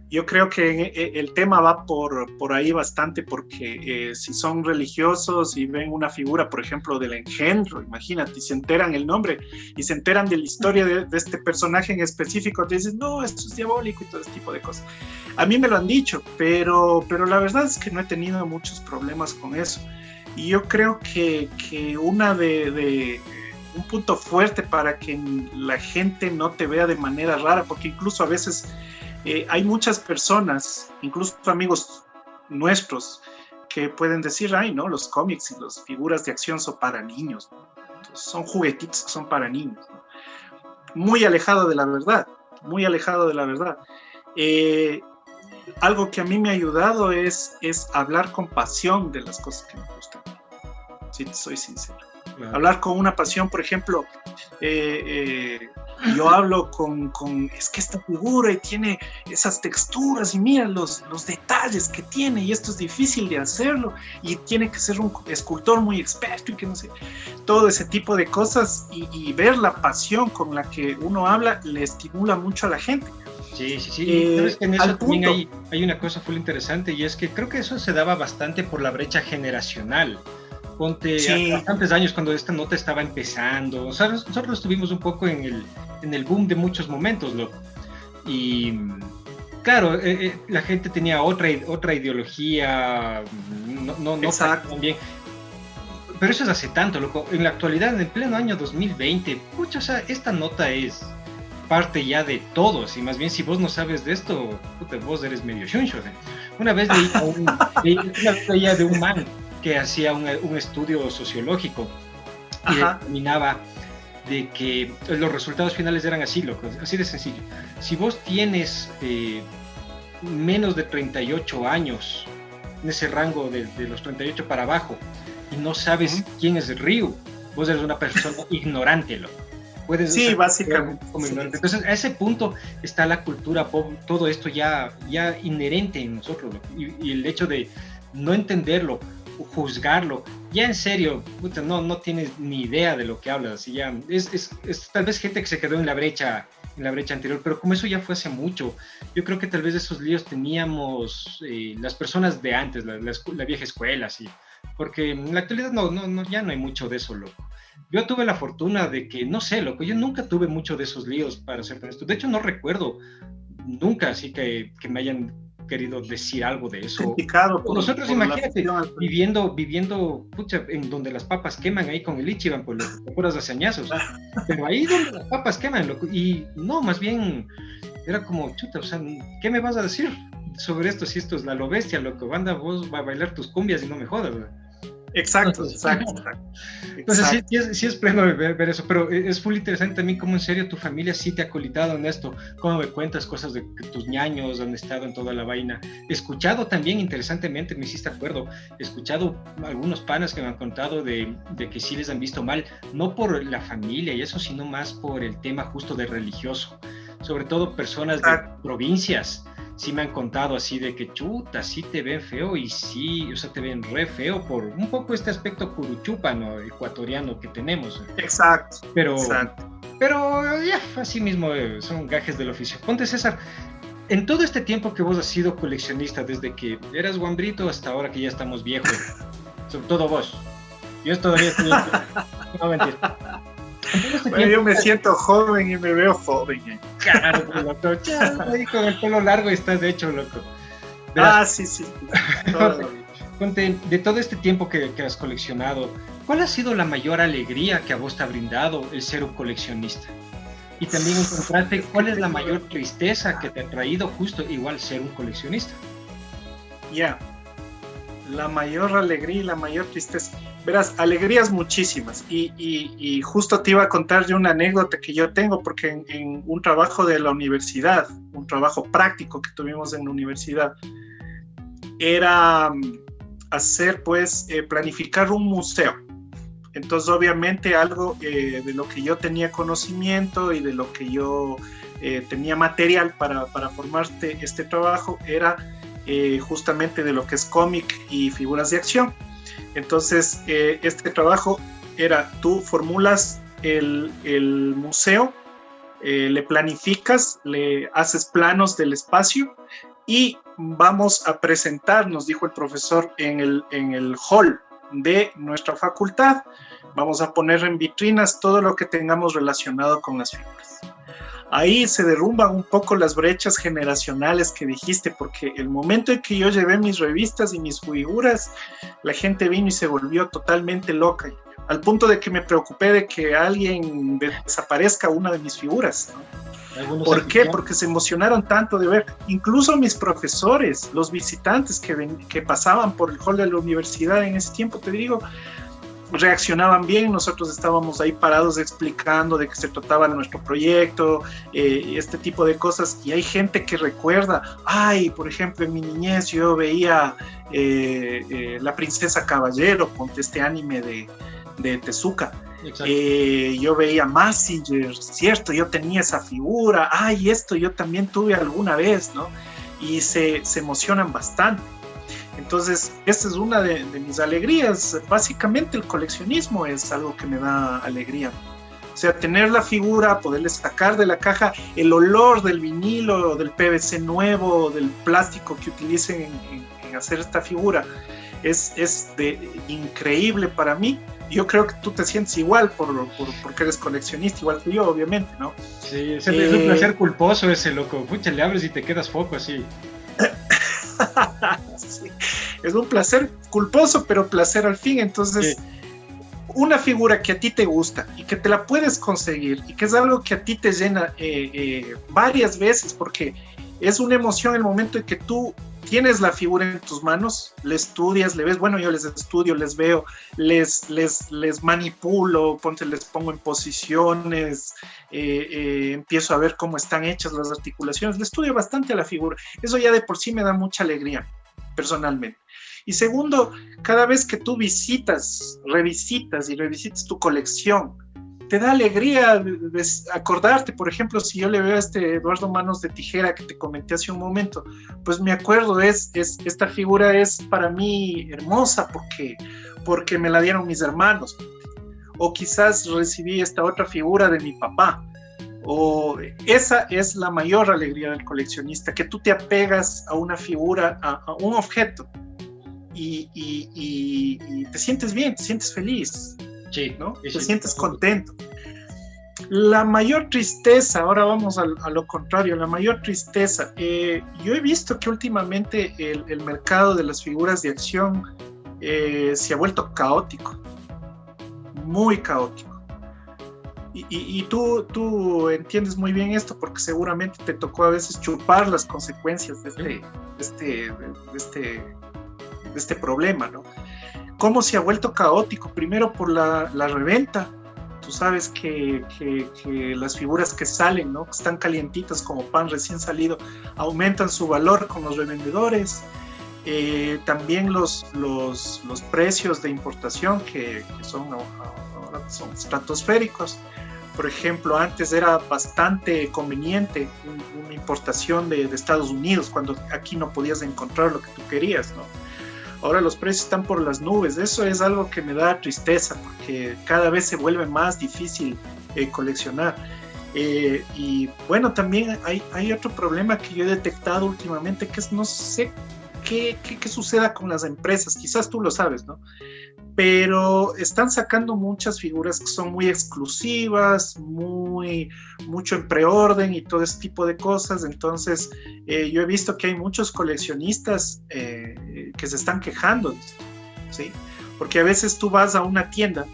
Yo creo que el tema va por ahí bastante, porque si son religiosos y ven una figura, por ejemplo, del engendro, imagínate, y se enteran el nombre y se enteran de la historia de este personaje en específico, te dicen, no, esto es diabólico y todo ese tipo de cosas. A mí me lo han dicho, pero la verdad es que no he tenido muchos problemas con eso. Y yo creo que un punto fuerte para que la gente no te vea de manera rara, porque incluso a veces hay muchas personas, incluso amigos nuestros, que pueden decir, ay, no, los cómics y las figuras de acción son para niños, ¿no? Entonces, son juguetitos que son para niños, ¿no? Muy alejado de la verdad, muy alejado de la verdad. Algo que a mí me ha ayudado es hablar con pasión de las cosas que me gustan, si te soy sincero. Claro. Hablar con una pasión, por ejemplo, yo hablo con es que esta figura y tiene esas texturas y mira los detalles que tiene y esto es difícil de hacerlo y tiene que ser un escultor muy experto y que no sé, todo ese tipo de cosas y ver la pasión con la que uno habla le estimula mucho a la gente. Sí. ¿Sabes que en eso también hay una cosa full interesante y es que creo que eso se daba bastante por la brecha generacional. Ponte, sí. Bastantes años cuando esta nota estaba empezando, o sea, nosotros estuvimos un poco en el boom de muchos momentos, loco. Y claro, la gente tenía otra ideología, no bien. Pero eso es hace tanto, loco. En la actualidad, en el pleno año 2020, pucha, o sea, esta nota es parte ya de todos, y más bien si vos no sabes de esto, puta, vos eres medio chuncho, ¿eh? Una vez leía de un man que hacía un estudio sociológico y determinaba de que los resultados finales eran así, loco, así de sencillo. Si vos tienes menos de 38 años en ese rango de los 38 para abajo y no sabes quién es Ryu, vos eres una persona ignorante, loco. Puedes sí, básicamente. Como ignorante. Entonces, a ese punto está la cultura pop, todo esto ya inherente en nosotros, loco. Y el hecho de no entenderlo, juzgarlo, ya en serio, puta, no tienes ni idea de lo que hablas, y ya es tal vez gente que se quedó en la brecha anterior, pero como eso ya fue hace mucho, yo creo que tal vez esos líos teníamos las personas de antes, la vieja escuela, sí, porque en la actualidad ya no hay mucho de eso, loco. Yo tuve la fortuna de que, no sé, loco, yo nunca tuve mucho de esos líos, para ser honesto. De hecho, no recuerdo nunca así que me hayan querido decir algo de eso. Nosotros, imagínate, viviendo pucha, en donde las papas queman ahí con el Ichiban, pues loco, te acuerdas de hazañazos. Pero ahí donde las papas queman, loco, y no, más bien era como, chuta, o sea, ¿qué me vas a decir sobre esto? Si esto es la lo bestia, loco, banda, vos va a bailar tus cumbias y no me jodas, ¿verdad? Exacto. Entonces sí es pleno ver eso, pero es full interesante también cómo en serio tu familia sí te ha colitado en esto, cómo me cuentas cosas de que tus ñaños han estado en toda la vaina. He escuchado también, interesantemente, me hiciste acuerdo, he escuchado algunos panas que me han contado de que sí les han visto mal, no por la familia y eso, sino más por el tema justo de religioso, sobre todo personas de provincias. Sí me han contado así de que chuta, sí te ven feo y sí, o sea, te ven re feo por un poco este aspecto curuchúpano ecuatoriano que tenemos. Exacto. Pero ya, así mismo son gajes del oficio. Ponte, César, en todo este tiempo que vos has sido coleccionista, desde que eras guambrito hasta ahora que ya estamos viejos, sobre todo vos, yo todavía estoy... No, mentira. Bueno, yo me siento joven y me veo joven. Claro, loco. Ahí con el pelo largo estás hecho, loco. Verás, sí. Ponte, de todo este tiempo que has coleccionado, ¿cuál ha sido la mayor alegría que a vos te ha brindado el ser un coleccionista? Y también en contraste, ¿cuál es la mayor tristeza que te ha traído justo igual ser un coleccionista? Ya, la mayor alegría y la mayor tristeza. Verás, alegrías muchísimas y justo te iba a contar de una anécdota que yo tengo porque en un trabajo de la universidad, un trabajo práctico que tuvimos en la universidad, era hacer planificar un museo. Entonces obviamente algo de lo que yo tenía conocimiento y de lo que yo tenía material para formar este trabajo era justamente de lo que es cómic y figuras de acción. Entonces, este trabajo era, tú formulas el museo, le planificas, le haces planos del espacio y vamos a presentar, nos dijo el profesor, en el hall de nuestra facultad. Vamos a poner en vitrinas todo lo que tengamos relacionado con las figuras. Ahí se derrumban un poco las brechas generacionales que dijiste, porque el momento en que yo llevé mis revistas y mis figuras, la gente vino y se volvió totalmente loca, al punto de que me preocupé de que alguien desaparezca una de mis figuras, ¿no? ¿Por qué? Porque se emocionaron tanto de ver, incluso mis profesores, los visitantes que pasaban por el hall de la universidad en ese tiempo, te digo, reaccionaban bien. Nosotros estábamos ahí parados explicando de qué se trataba nuestro proyecto, este tipo de cosas, y hay gente que recuerda, por ejemplo, en mi niñez yo veía La Princesa Caballero, ponte este anime de Tezuka. Yo veía Mazinger, cierto, yo tenía esa figura, esto yo también tuve alguna vez, ¿no? Y se emocionan bastante. Entonces, esta es una de mis alegrías. Básicamente el coleccionismo es algo que me da alegría. O sea, tener la figura, poderle sacar de la caja, el olor del vinilo, del PVC nuevo, del plástico que utilicen en hacer esta figura, es increíble para mí. Yo creo que tú te sientes igual porque eres coleccionista, igual que yo, obviamente, ¿no? Sí, es un placer culposo ese, loco. Pucha, le abres y te quedas foco así. Sí, es un placer culposo, pero placer al fin. Entonces, una figura que a ti te gusta y que te la puedes conseguir y que es algo que a ti te llena varias veces, porque es una emoción el momento en que tú tienes la figura en tus manos, le estudias, le ves, bueno, yo les estudio, les veo, les manipulo, les pongo en posiciones, empiezo a ver cómo están hechas las articulaciones, le estudio bastante a la figura. Eso ya de por sí me da mucha alegría, personalmente. Y segundo, cada vez que tú revisitas tu colección, te da alegría de acordarte. Por ejemplo, si yo le veo a este Eduardo Manos de Tijera que te comenté hace un momento, pues me acuerdo, esta figura es para mí hermosa porque me la dieron mis hermanos. O quizás recibí esta otra figura de mi papá. O esa es la mayor alegría del coleccionista, que tú te apegas a una figura, a un objeto, y te sientes bien, te sientes feliz, sí, ¿no? Sí, te sientes contento. La mayor tristeza, ahora vamos a lo contrario, la mayor tristeza, yo he visto que últimamente el mercado de las figuras de acción se ha vuelto caótico, muy caótico. Y tú entiendes muy bien esto porque seguramente te tocó a veces chupar las consecuencias de este problema, ¿no? ¿Cómo se ha vuelto caótico? Primero por la reventa. Tú sabes que las figuras que salen, ¿no? Que están calientitas como pan recién salido, aumentan su valor con los revendedores. También los precios de importación que ahora son estratosféricos. Por ejemplo, antes era bastante conveniente una importación de Estados Unidos, cuando aquí no podías encontrar lo que tú querías, ¿no? Ahora los precios están por las nubes. Eso es algo que me da tristeza, porque cada vez se vuelve más difícil coleccionar. Y bueno, también hay otro problema que yo he detectado últimamente, que es, no sé qué suceda con las empresas, quizás tú lo sabes, ¿no? Pero están sacando muchas figuras que son muy exclusivas, mucho en preorden y todo ese tipo de cosas. Entonces yo he visto que hay muchos coleccionistas que se están quejando, ¿sí? Porque a veces tú vas a una tienda,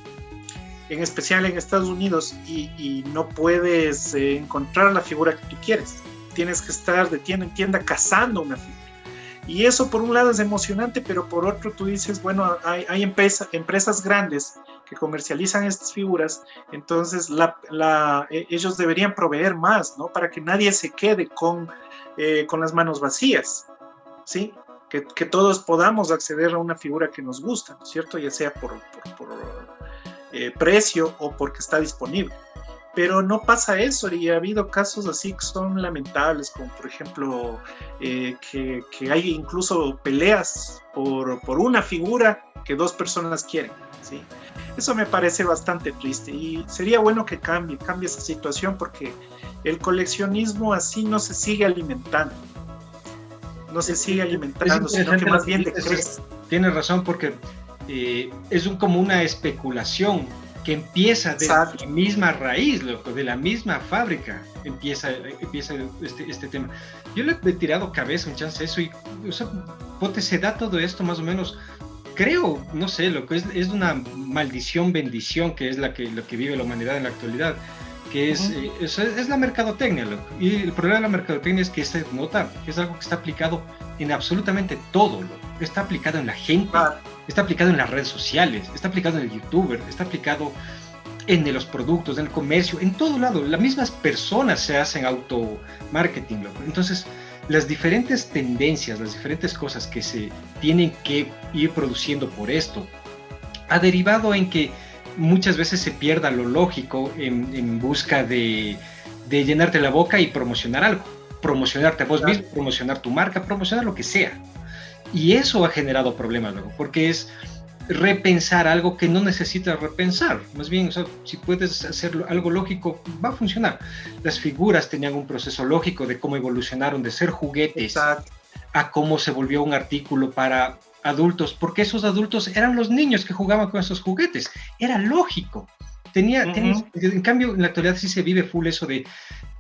en especial en Estados Unidos, y no puedes encontrar la figura que tú quieres. Tienes que estar de tienda en tienda cazando una figura. Y eso por un lado es emocionante, pero por otro tú dices, bueno, hay empresas grandes que comercializan estas figuras, entonces ellos deberían proveer más, ¿no? Para que nadie se quede con las manos vacías, ¿sí? Que todos podamos acceder a una figura que nos gusta, ¿no es cierto? Ya sea por precio o porque está disponible. Pero no pasa eso, y ha habido casos así que son lamentables, como por ejemplo que hay incluso peleas por una figura que dos personas quieren, ¿sí? Eso me parece bastante triste y sería bueno que cambie esa situación, porque el coleccionismo así no se sigue alimentando, sino que más bien decrece. Tienes razón, porque es como una especulación que empieza de la misma raíz, loco, de la misma fábrica, empieza este tema. Yo le he tirado cabeza un chance eso, y o sea, Pote, se da todo esto más o menos, creo, no sé, loco, es una maldición, bendición, que es lo que vive la humanidad en la actualidad, que es la mercadotecnia, loco. Y el problema de la mercadotecnia es que se nota que es algo que está aplicado en absolutamente todo, loco. Está aplicado en la gente, está aplicado en las redes sociales, está aplicado en el youtuber, está aplicado en los productos, en el comercio, en todo lado. Las mismas personas se hacen auto-marketing, loco. Entonces, las diferentes tendencias, las diferentes cosas que se tienen que ir produciendo por esto, ha derivado en que muchas veces se pierda lo lógico en busca de llenarte la boca y promocionar algo, promocionarte a vos mismo, promocionar tu marca, promocionar lo que sea. Y eso ha generado problemas luego, porque es repensar algo que no necesitas repensar. Más bien, o sea, si puedes hacer algo lógico, va a funcionar. Las figuras tenían un proceso lógico de cómo evolucionaron de ser juguetes a cómo se volvió un artículo para adultos, porque esos adultos eran los niños que jugaban con esos juguetes. Era lógico. En cambio, en la actualidad sí se vive full eso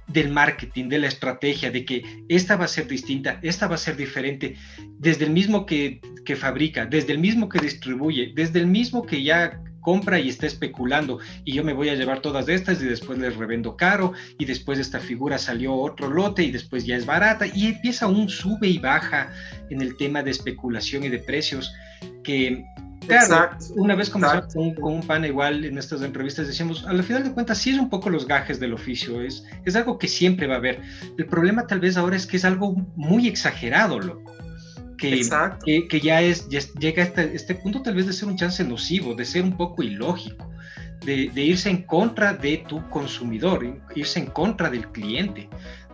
del marketing, de la estrategia, de que esta va a ser distinta, esta va a ser diferente, desde el mismo que fabrica, desde el mismo que distribuye, desde el mismo que ya compra y está especulando, y yo me voy a llevar todas estas y después les revendo caro, y después esta figura salió otro lote y después ya es barata, y empieza un sube y baja en el tema de especulación y de precios, que claro, una vez conversamos con un pana igual en estas entrevistas, decíamos, al final de cuentas sí es un poco los gajes del oficio, es algo que siempre va a haber. El problema tal vez ahora es que es algo muy exagerado, loco. Exacto. que llega a este punto tal vez de ser un chance nocivo, de ser un poco ilógico, de irse en contra de tu consumidor, irse en contra del cliente.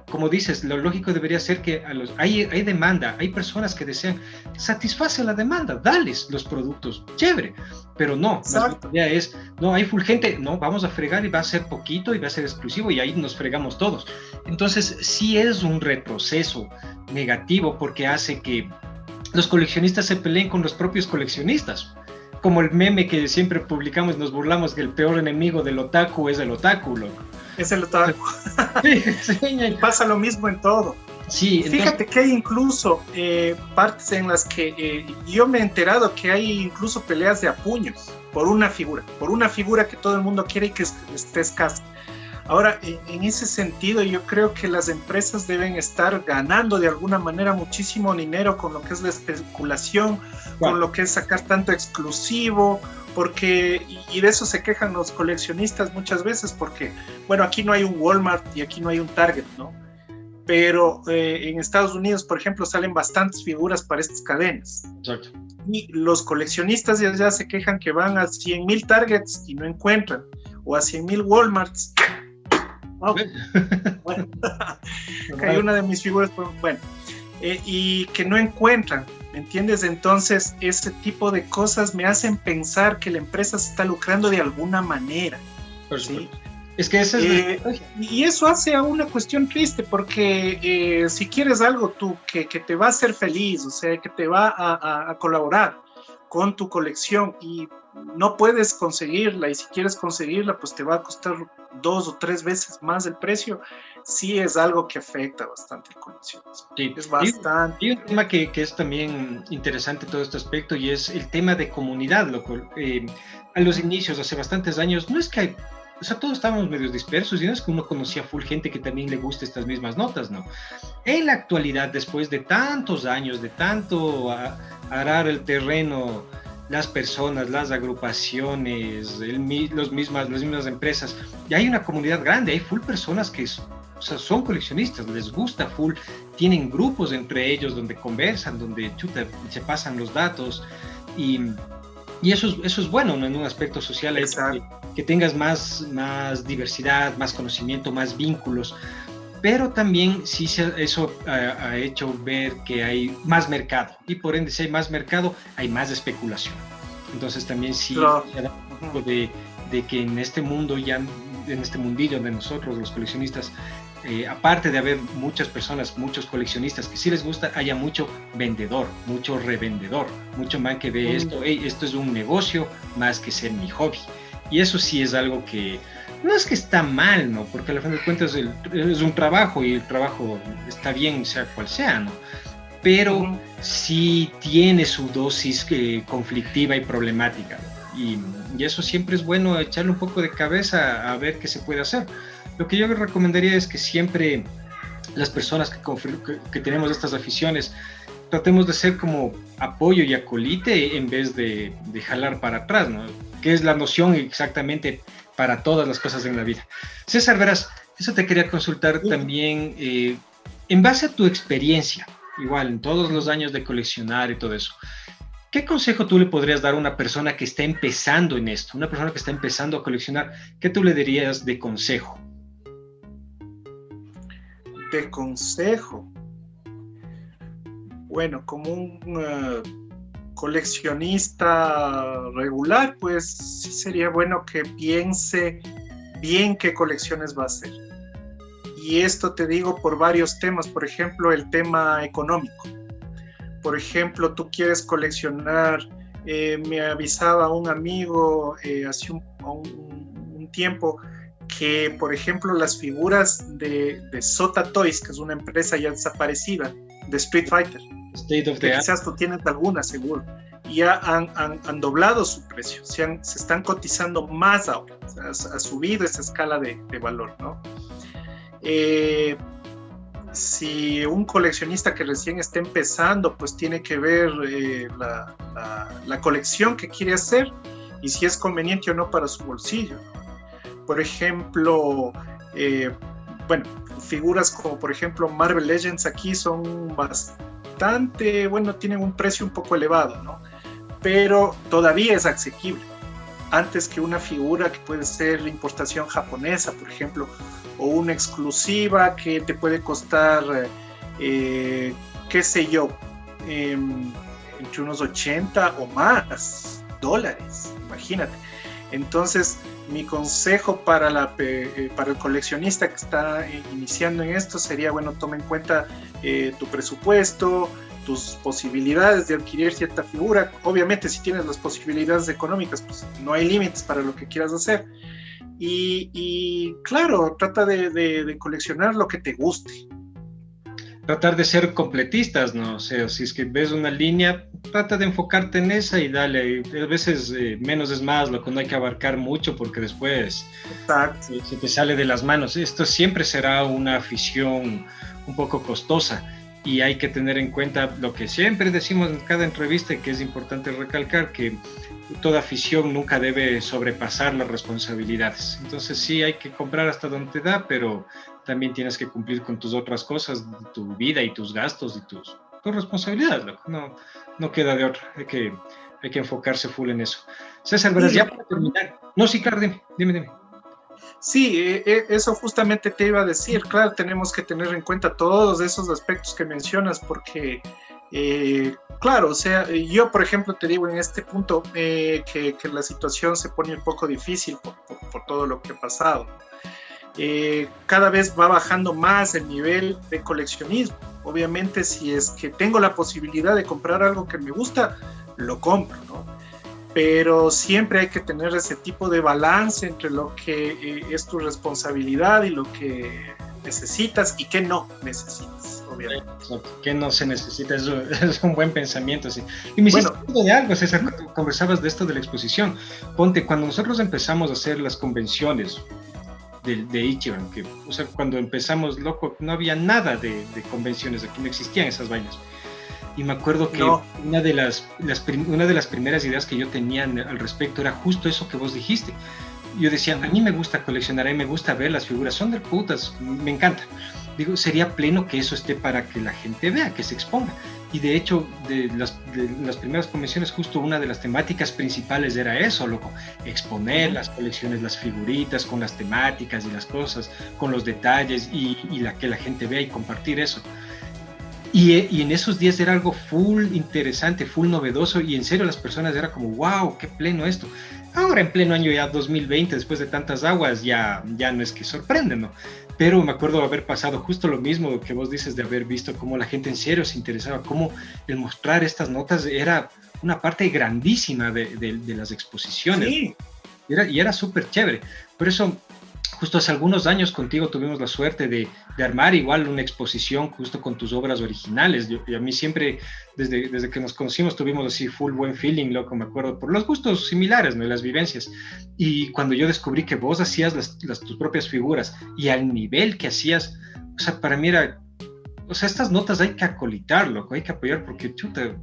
Como dices, lo lógico debería ser que hay demanda, hay personas que desean, satisface la demanda, dales los productos, chévere, pero no, la idea es, no, hay full gente, no, vamos a fregar y va a ser poquito y va a ser exclusivo y ahí nos fregamos todos. Entonces, sí es un retroceso negativo porque hace que los coleccionistas se peleen con los propios coleccionistas. Como el meme que siempre publicamos, nos burlamos que el peor enemigo del otaku es el otaku, loco. Es el otaku. Sí. Pasa lo mismo en todo. Sí, fíjate que hay incluso partes en las que yo me he enterado que hay incluso peleas de a puños por una figura que todo el mundo quiere y que esté escasa. Ahora, en ese sentido, yo creo que las empresas deben estar ganando de alguna manera muchísimo dinero con lo que es la especulación, con lo que es sacar tanto exclusivo, porque, y de eso se quejan los coleccionistas muchas veces, porque, bueno, aquí no hay un Walmart y aquí no hay un Target, ¿no? Pero en Estados Unidos, por ejemplo, salen bastantes figuras para estas cadenas. Exacto. Y los coleccionistas ya se quejan que van a 100,000 Targets y no encuentran, o a 100,000 Walmarts. Oh, bueno, hay una de mis figuras, bueno, y que no encuentran, ¿me entiendes? Entonces, ese tipo de cosas me hacen pensar que la empresa se está lucrando de alguna manera. ¿Sí? Es que eso es y eso hace a una cuestión triste, porque si quieres algo tú que te va a hacer feliz, o sea, que te va a colaborar con tu colección y no puedes conseguirla, y si quieres conseguirla, pues te va a costar 2 o 3 veces más el precio, sí es algo que afecta bastante el coleccionismo. Sí. Es bastante. Y un tema que es también interesante todo este aspecto, y es el tema de comunidad, loco. A los inicios, hace bastantes años, no es que o sea, todos estábamos medio dispersos y no es que uno conocía full gente que también le guste estas mismas notas, ¿no? En la actualidad, después de tantos años, de tanto arar el terreno, las personas, las agrupaciones, las mismas empresas, y hay una comunidad grande, hay full personas que o sea, son coleccionistas, les gusta full, tienen grupos entre ellos donde conversan, donde se pasan los datos, y eso es bueno, ¿no? En un aspecto social, que tengas más diversidad, más conocimiento, más vínculos, pero también sí eso ha hecho ver que hay más mercado, y por ende si hay más mercado, hay más especulación. Entonces también sí se da un poco de que en este mundo, ya en este mundillo de nosotros, los coleccionistas, aparte de haber muchas personas, muchos coleccionistas que sí les gusta, haya mucho vendedor, mucho revendedor, mucho man que ve esto es un negocio más que ser mi hobby. Y eso sí es algo que no es que está mal, ¿no? Porque al fin de cuentas es un trabajo y el trabajo está bien, sea cual sea, ¿no? Pero sí tiene su dosis conflictiva y problemática, ¿no? Y eso siempre es bueno, echarle un poco de cabeza a ver qué se puede hacer. Lo que yo recomendaría es que siempre las personas que tenemos estas aficiones tratemos de ser como apoyo y acolite en vez de jalar para atrás, ¿no? Que es la noción exactamente para todas las cosas en la vida. César, verás, eso te quería consultar también, en base a tu experiencia, igual en todos los años de coleccionar y todo eso, ¿qué consejo tú le podrías dar a una persona que está empezando en esto, una persona que está empezando a coleccionar? ¿Qué tú le dirías de consejo? De consejo. Bueno, como un coleccionista regular, pues sí sería bueno que piense bien qué colecciones va a hacer. Y esto te digo por varios temas, por ejemplo, el tema económico. Por ejemplo, tú quieres coleccionar, me avisaba un amigo hace un tiempo que, por ejemplo, las figuras de Sota Toys, que es una empresa ya desaparecida, de Street Fighter, quizás tú tienes algunas seguro, ya han doblado su precio, se están cotizando más ahora, o sea, ha subido esa escala de valor, ¿no? Si un coleccionista que recién está empezando, pues tiene que ver la colección que quiere hacer y si es conveniente o no para su bolsillo. Por ejemplo, bueno, figuras como por ejemplo Marvel Legends aquí son bastante bastante, bueno, tienen un precio un poco elevado, ¿no? Pero todavía es asequible. Antes que una figura que puede ser importación japonesa, por ejemplo, o una exclusiva que te puede costar, qué sé yo, entre unos 80 o más dólares, imagínate. Entonces, mi consejo para el coleccionista que está iniciando en esto sería, bueno, toma en cuenta tu presupuesto, tus posibilidades de adquirir cierta figura. Obviamente, si tienes las posibilidades económicas, pues no hay límites para lo que quieras hacer. Y claro, trata de coleccionar lo que te guste. Tratar de ser completistas, ¿no? O sea, si es que ves una línea, trata de enfocarte en esa y dale. A veces menos es más, lo que no hay que abarcar mucho porque después se te sale de las manos. Esto siempre será una afición un poco costosa y hay que tener en cuenta lo que siempre decimos en cada entrevista, que es importante recalcar, que toda afición nunca debe sobrepasar las responsabilidades. Entonces sí, hay que comprar hasta donde te da, pero también tienes que cumplir con tus otras cosas, tu vida y tus gastos y tus responsabilidades, loco. No queda de otra, hay que enfocarse full en eso. César, verás, ya para terminar. No, sí, claro, dime. Sí, eso justamente te iba a decir. Claro, tenemos que tener en cuenta todos esos aspectos que mencionas porque, claro, o sea, yo, por ejemplo, te digo en este punto que la situación se pone un poco difícil por todo lo que ha pasado. Cada vez va bajando más el nivel de coleccionismo. Obviamente, si es que tengo la posibilidad de comprar algo que me gusta, lo compro, ¿no? Pero siempre hay que tener ese tipo de balance entre lo que es tu responsabilidad y lo que necesitas y que no necesitas, obviamente. Que no se necesita, es un buen pensamiento, sí. Y me hiciste de algo, César, cuando conversabas de esto de la exposición. Ponte, cuando nosotros empezamos a hacer las convenciones de Ichiban, o sea, cuando empezamos, loco, no había nada de convenciones, aquí no existían esas vainas. Y me acuerdo que una de las primeras ideas que yo tenía al respecto era justo eso que vos dijiste. Yo decía, a mí me gusta coleccionar, a mí me gusta ver las figuras, son de putas, me encanta. Digo, sería pleno que eso esté para que la gente vea, que se exponga. Y de hecho, de las primeras convenciones, justo una de las temáticas principales era eso, loco, exponer las colecciones, las figuritas con las temáticas y las cosas, con los detalles y que la gente vea y compartir eso. Y en esos días era algo full interesante, full novedoso, y en serio las personas era como, wow, qué pleno esto. Ahora en pleno año ya 2020, después de tantas aguas, ya no es que sorprende, ¿no? Pero me acuerdo de haber pasado justo lo mismo que vos dices, de haber visto cómo la gente en serio se interesaba, cómo el mostrar estas notas era una parte grandísima de las exposiciones. Sí. Y era súper chévere. Por eso, justo hace algunos años contigo tuvimos la suerte de armar igual una exposición justo con tus obras originales. Y a mí siempre, desde que nos conocimos, tuvimos así full buen feeling, loco, me acuerdo, por los gustos similares, ¿no? Y las vivencias. Y cuando yo descubrí que vos hacías tus propias figuras y al nivel que hacías, o sea, para mí era, o sea, estas notas hay que acolitar, loco, hay que apoyar, porque chuta,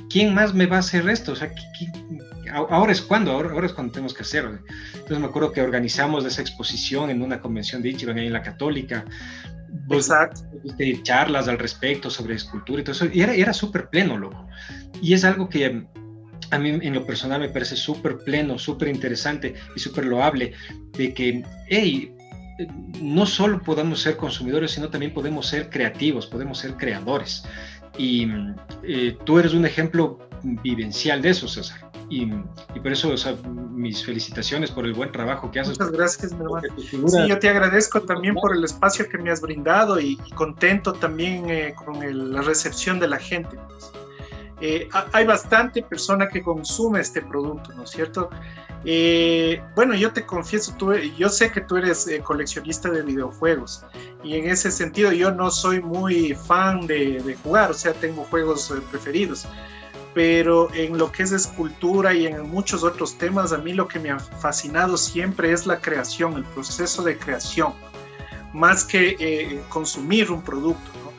¿quién más me va a hacer esto? O sea, ahora es cuando tenemos que hacerlo. Entonces me acuerdo que organizamos esa exposición en una convención de Ichiban ahí en la Católica. Exacto. Charlas al respecto sobre escultura y todo eso, y era súper pleno, loco. Y es algo que a mí en lo personal me parece súper pleno, súper interesante y súper loable, de que, hey, no solo podemos ser consumidores, sino también podemos ser creativos, podemos ser creadores. Y tú eres un ejemplo vivencial de eso, César. Y por eso, o sea, mis felicitaciones por el buen trabajo que haces. Muchas gracias, mi hermano. Sí, yo te agradezco también por el espacio que me has brindado y contento también con la recepción de la gente. Hay bastante persona que consume este producto, ¿no es cierto? Bueno, yo te confieso, yo sé que tú eres coleccionista de videojuegos y en ese sentido yo no soy muy fan de jugar, o sea, tengo juegos preferidos. Pero en lo que es escultura y en muchos otros temas, a mí lo que me ha fascinado siempre es la creación, el proceso de creación, más que consumir un producto, ¿no?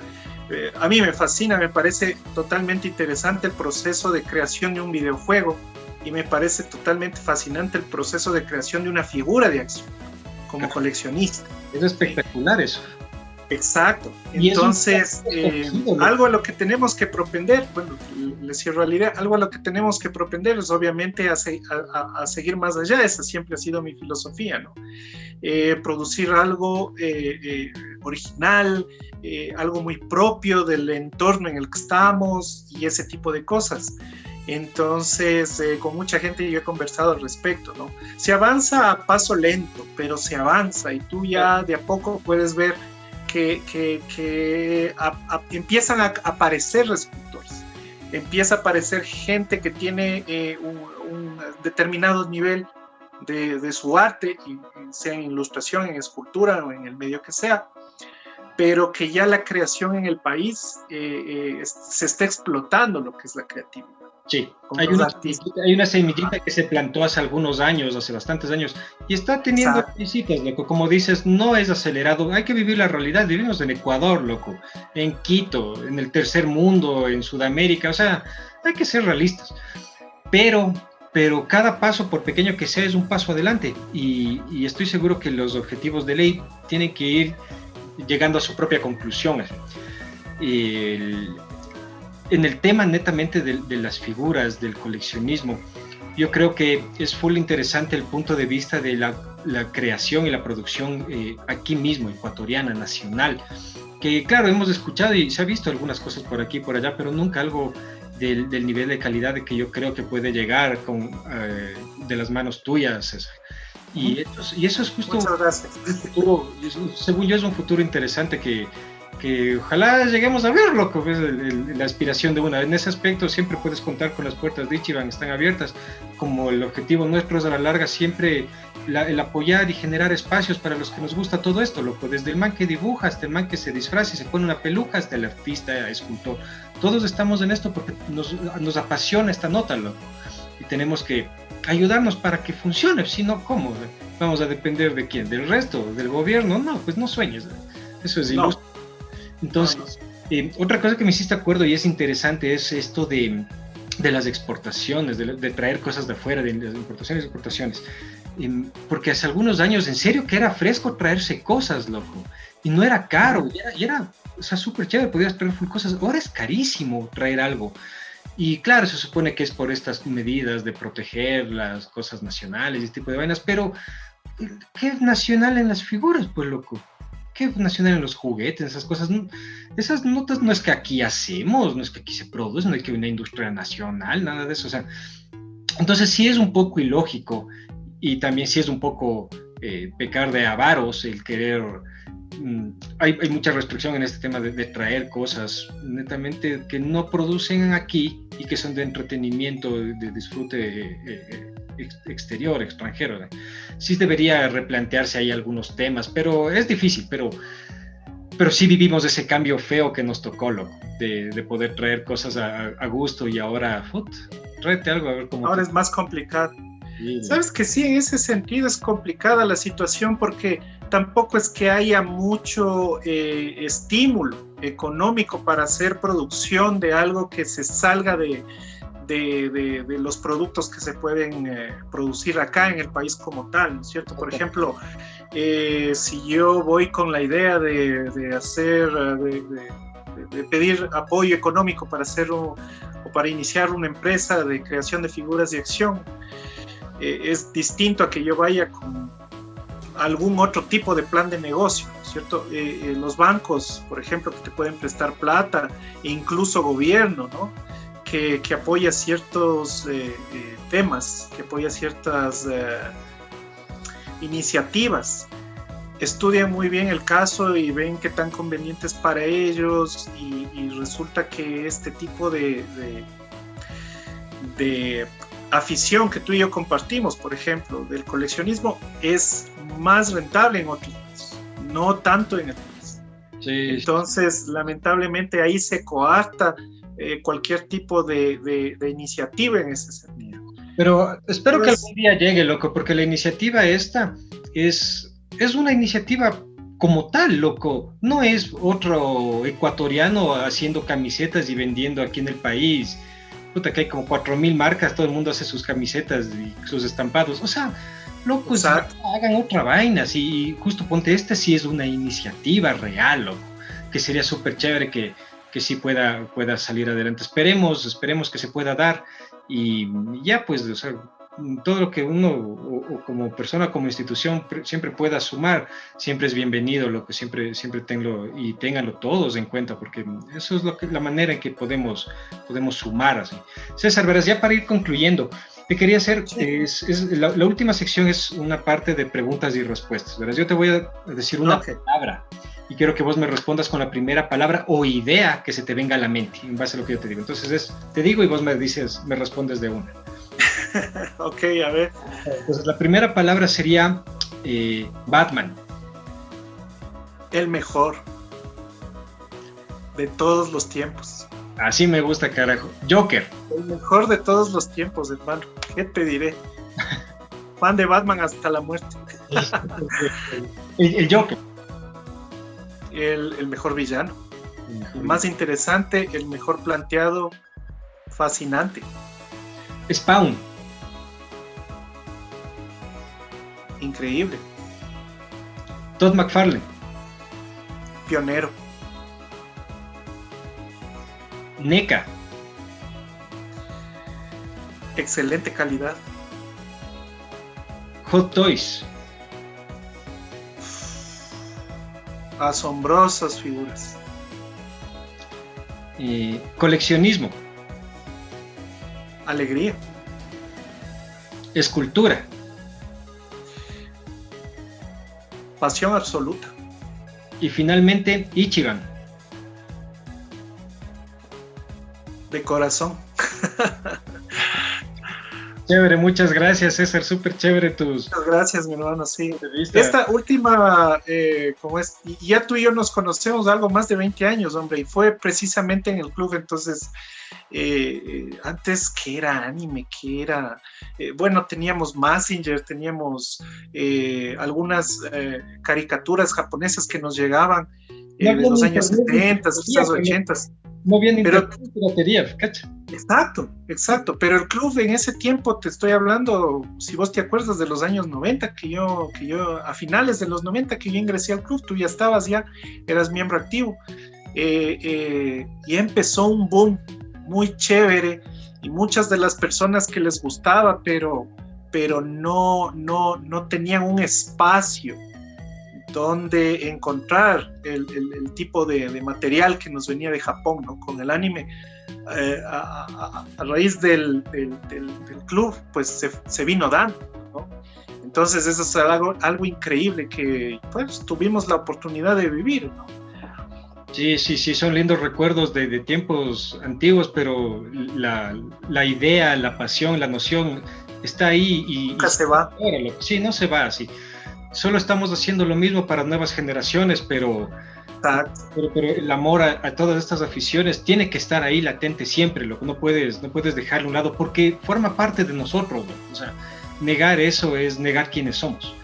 A mí me fascina, me parece totalmente interesante el proceso de creación de un videojuego y me parece totalmente fascinante el proceso de creación de una figura de acción como coleccionista. Es espectacular eso. Exacto. Y entonces, es algo a lo que tenemos que propender, bueno, le cierro la idea, algo a lo que tenemos que propender es obviamente a seguir más allá. Esa siempre ha sido mi filosofía, ¿no? Producir algo original, algo muy propio del entorno en el que estamos y ese tipo de cosas. Entonces, con mucha gente yo he conversado al respecto, ¿no? Se avanza a paso lento, pero se avanza y tú ya de a poco puedes ver que empiezan a aparecer resultados, empieza a aparecer gente que tiene un determinado nivel de su arte, sea en ilustración, en escultura o en el medio que sea, pero que ya la creación en el país se está explotando lo que es la creatividad. Sí, hay una semillita que se plantó hace algunos años, hace bastantes años, y está teniendo visitas, loco. Como dices, no es acelerado, hay que vivir la realidad. Vivimos en Ecuador, loco, en Quito, en el tercer mundo, en Sudamérica, o sea, hay que ser realistas. Pero cada paso, por pequeño que sea, es un paso adelante, y estoy seguro que los objetivos de ley tienen que ir llegando a su propia conclusión. En el tema netamente de las figuras, del coleccionismo, yo creo que es full interesante el punto de vista de la creación y la producción aquí mismo, ecuatoriana, nacional, que claro, hemos escuchado y se ha visto algunas cosas por aquí y por allá, pero nunca algo del nivel de calidad de que yo creo que puede llegar de las manos tuyas, César. Y eso es justo un futuro, según yo es un futuro interesante que ojalá lleguemos a ver, loco, es la aspiración de una. En ese aspecto siempre puedes contar con las puertas de Ichiban, están abiertas, como el objetivo nuestro es a la larga siempre el apoyar y generar espacios para los que nos gusta todo esto, loco, desde el man que dibuja hasta el man que se disfraza y se pone una peluca hasta el artista, escultor. Todos estamos en esto porque nos apasiona esta nota, loco, y tenemos que ayudarnos para que funcione, si no, ¿cómo? Vamos a depender de quién, del resto, del gobierno. No, pues no sueñes, eso es iluso. Entonces, otra cosa que me hiciste acuerdo y es interesante es esto de las exportaciones, de traer cosas de afuera, de las importaciones y exportaciones. Porque hace algunos años, en serio, que era fresco traerse cosas, loco. Y no era caro, y era o sea, súper chévere, podías traer full cosas. Ahora es carísimo traer algo. Y claro, se supone que es por estas medidas de proteger las cosas nacionales y este tipo de vainas, pero ¿qué es nacional en las figuras, pues, loco? ¿Qué es nacional en los juguetes, esas cosas? Esas notas no es que aquí hacemos, no es que aquí se produce, no hay que una industria nacional, nada de eso. O sea, entonces sí es un poco ilógico y también sí es un poco pecar de avaros el querer. Hay mucha restricción en este tema de traer cosas netamente que no producen aquí y que son de entretenimiento, de disfrute exterior, extranjero. Sí debería replantearse ahí algunos temas, pero es difícil, pero sí vivimos ese cambio feo que nos tocó, loco, de poder traer cosas a gusto y ahora, tráete algo a ver cómo... Ahora es más complicado. Sí. Sabes que sí, en ese sentido es complicada la situación porque tampoco es que haya mucho estímulo económico para hacer producción de algo que se salga de los productos que se pueden producir acá en el país como tal, ¿no es cierto? Por ejemplo, si yo voy con la idea de pedir apoyo económico para hacer o para iniciar una empresa de creación de figuras de acción, es distinto a que yo vaya con algún otro tipo de plan de negocio, ¿no es cierto? Los bancos, por ejemplo, que te pueden prestar plata, e incluso gobierno, ¿no? Que apoya ciertos temas, que apoya ciertas iniciativas. Estudian muy bien el caso y ven qué tan conveniente es para ellos y resulta que este tipo de afición que tú y yo compartimos, por ejemplo, del coleccionismo, es más rentable en otros países, no tanto en el país. Sí. Entonces, lamentablemente, ahí se coarta cualquier tipo de iniciativa en ese sentido. Pero espero que algún día llegue, loco, porque la iniciativa esta es una iniciativa como tal, loco. No es otro ecuatoriano haciendo camisetas y vendiendo aquí en el país. Puta, que hay como 4,000 marcas, todo el mundo hace sus camisetas y sus estampados. O sea, loco, hagan otra vaina, sí, justo ponte, esta sí es una iniciativa real, loco, que sería súper chévere que sí pueda salir adelante. Esperemos que se pueda dar y ya pues, o sea, todo lo que uno o como persona, como institución siempre pueda sumar, siempre es bienvenido, lo que siempre ténganlo todos en cuenta, porque eso es la manera en que podemos sumar así. César, verás, ya para ir concluyendo, te quería hacer, la última sección es una parte de preguntas y respuestas, verás, yo te voy a decir una palabra y quiero que vos me respondas con la primera palabra o idea que se te venga a la mente, en base a lo que yo te digo. Entonces te digo y vos me respondes de una. Ok, a ver. Entonces la primera palabra sería Batman. El mejor de todos los tiempos. Así me gusta, carajo. Joker. El mejor de todos los tiempos, hermano. ¿Qué te diré? Fan de Batman hasta la muerte. El Joker. El mejor villano. El más interesante, el mejor planteado, fascinante. Spawn. Increíble. Todd McFarlane. Pionero. NECA. Excelente calidad. Hot Toys. Asombrosas figuras. Coleccionismo. Alegría. Escultura. Pasión absoluta. Y finalmente, Ichiban. De corazón. Chévere, muchas gracias, César. Súper chévere tus... Muchas gracias, mi hermano, sí. entrevistas. Esta última, como es, ya tú y yo nos conocemos algo más de 20 años, hombre, y fue precisamente en el club. Entonces, antes, ¿qué era anime? ¿Qué era? Bueno, teníamos Mazinger, teníamos algunas caricaturas japonesas que nos llegaban en los años 70, quizás 80. No viene piratería, ¿cacha? Exacto, pero el club en ese tiempo, te estoy hablando, si vos te acuerdas de los años 90, que yo a finales de los 90 que yo ingresé al club, tú ya eras miembro activo, y empezó un boom muy chévere, y muchas de las personas que les gustaba, pero no tenían un espacio donde encontrar el tipo de material que nos venía de Japón, ¿no? Con el anime, a raíz del club, pues se vino dando, ¿no? Entonces eso es algo increíble que pues tuvimos la oportunidad de vivir, ¿no? Sí, son lindos recuerdos de tiempos antiguos, pero la idea, la pasión, la noción está ahí y nunca se va. Sí, no se va así. Solo estamos haciendo lo mismo para nuevas generaciones, pero el amor a todas estas aficiones tiene que estar ahí latente siempre. No puedes dejarlo a un lado porque forma parte de nosotros, ¿no? O sea, negar eso es negar quiénes somos.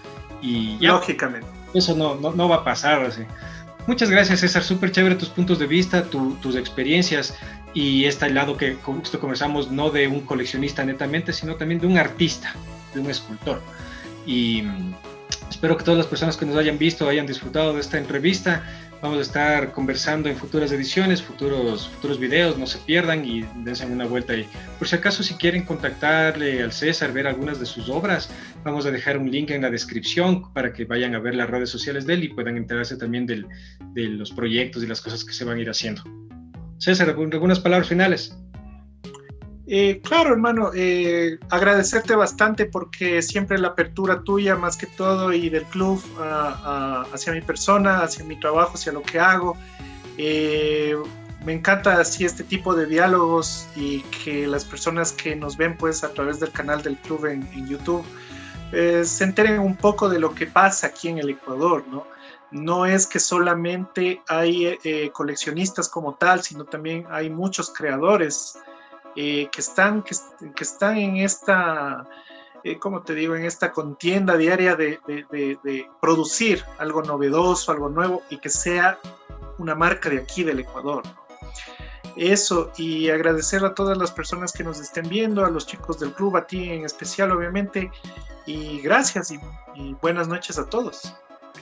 Y ya, lógicamente. Eso no va a pasar así. Muchas gracias, César. Súper chévere tus puntos de vista, tus experiencias y este lado que justo conversamos, no de un coleccionista netamente, sino también de un artista, de un escultor. Y espero que todas las personas que nos hayan visto hayan disfrutado de esta entrevista. Vamos a estar conversando en futuras ediciones, futuros videos, no se pierdan y dense una vuelta ahí. Por si acaso, si quieren contactarle al César, ver algunas de sus obras, vamos a dejar un link en la descripción para que vayan a ver las redes sociales de él y puedan enterarse también de los proyectos y las cosas que se van a ir haciendo. César, algunas palabras finales. Claro, hermano, agradecerte bastante porque siempre la apertura tuya más que todo y del club hacia mi persona, hacia mi trabajo, hacia lo que hago. Me encanta así este tipo de diálogos y que las personas que nos ven pues a través del canal del club en YouTube se enteren un poco de lo que pasa aquí en el Ecuador, ¿no? No es que solamente hay coleccionistas como tal, sino también hay muchos creadores que están en esta, ¿cómo te digo?, en esta contienda diaria de producir algo novedoso, algo nuevo y que sea una marca de aquí del Ecuador, ¿no? Eso, y agradecer a todas las personas que nos estén viendo, a los chicos del club, a ti en especial, obviamente, Y gracias y buenas noches a todos.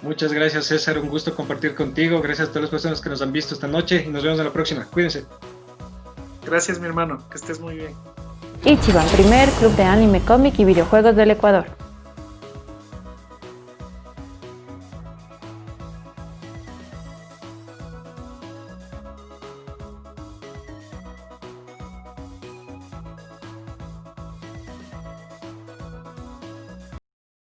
Muchas gracias, César. Un gusto compartir contigo. Gracias a todas las personas que nos han visto esta noche y nos vemos en la próxima. Cuídense. Gracias, mi hermano. Que estés muy bien. Ichiban, primer club de anime, cómic y videojuegos del Ecuador.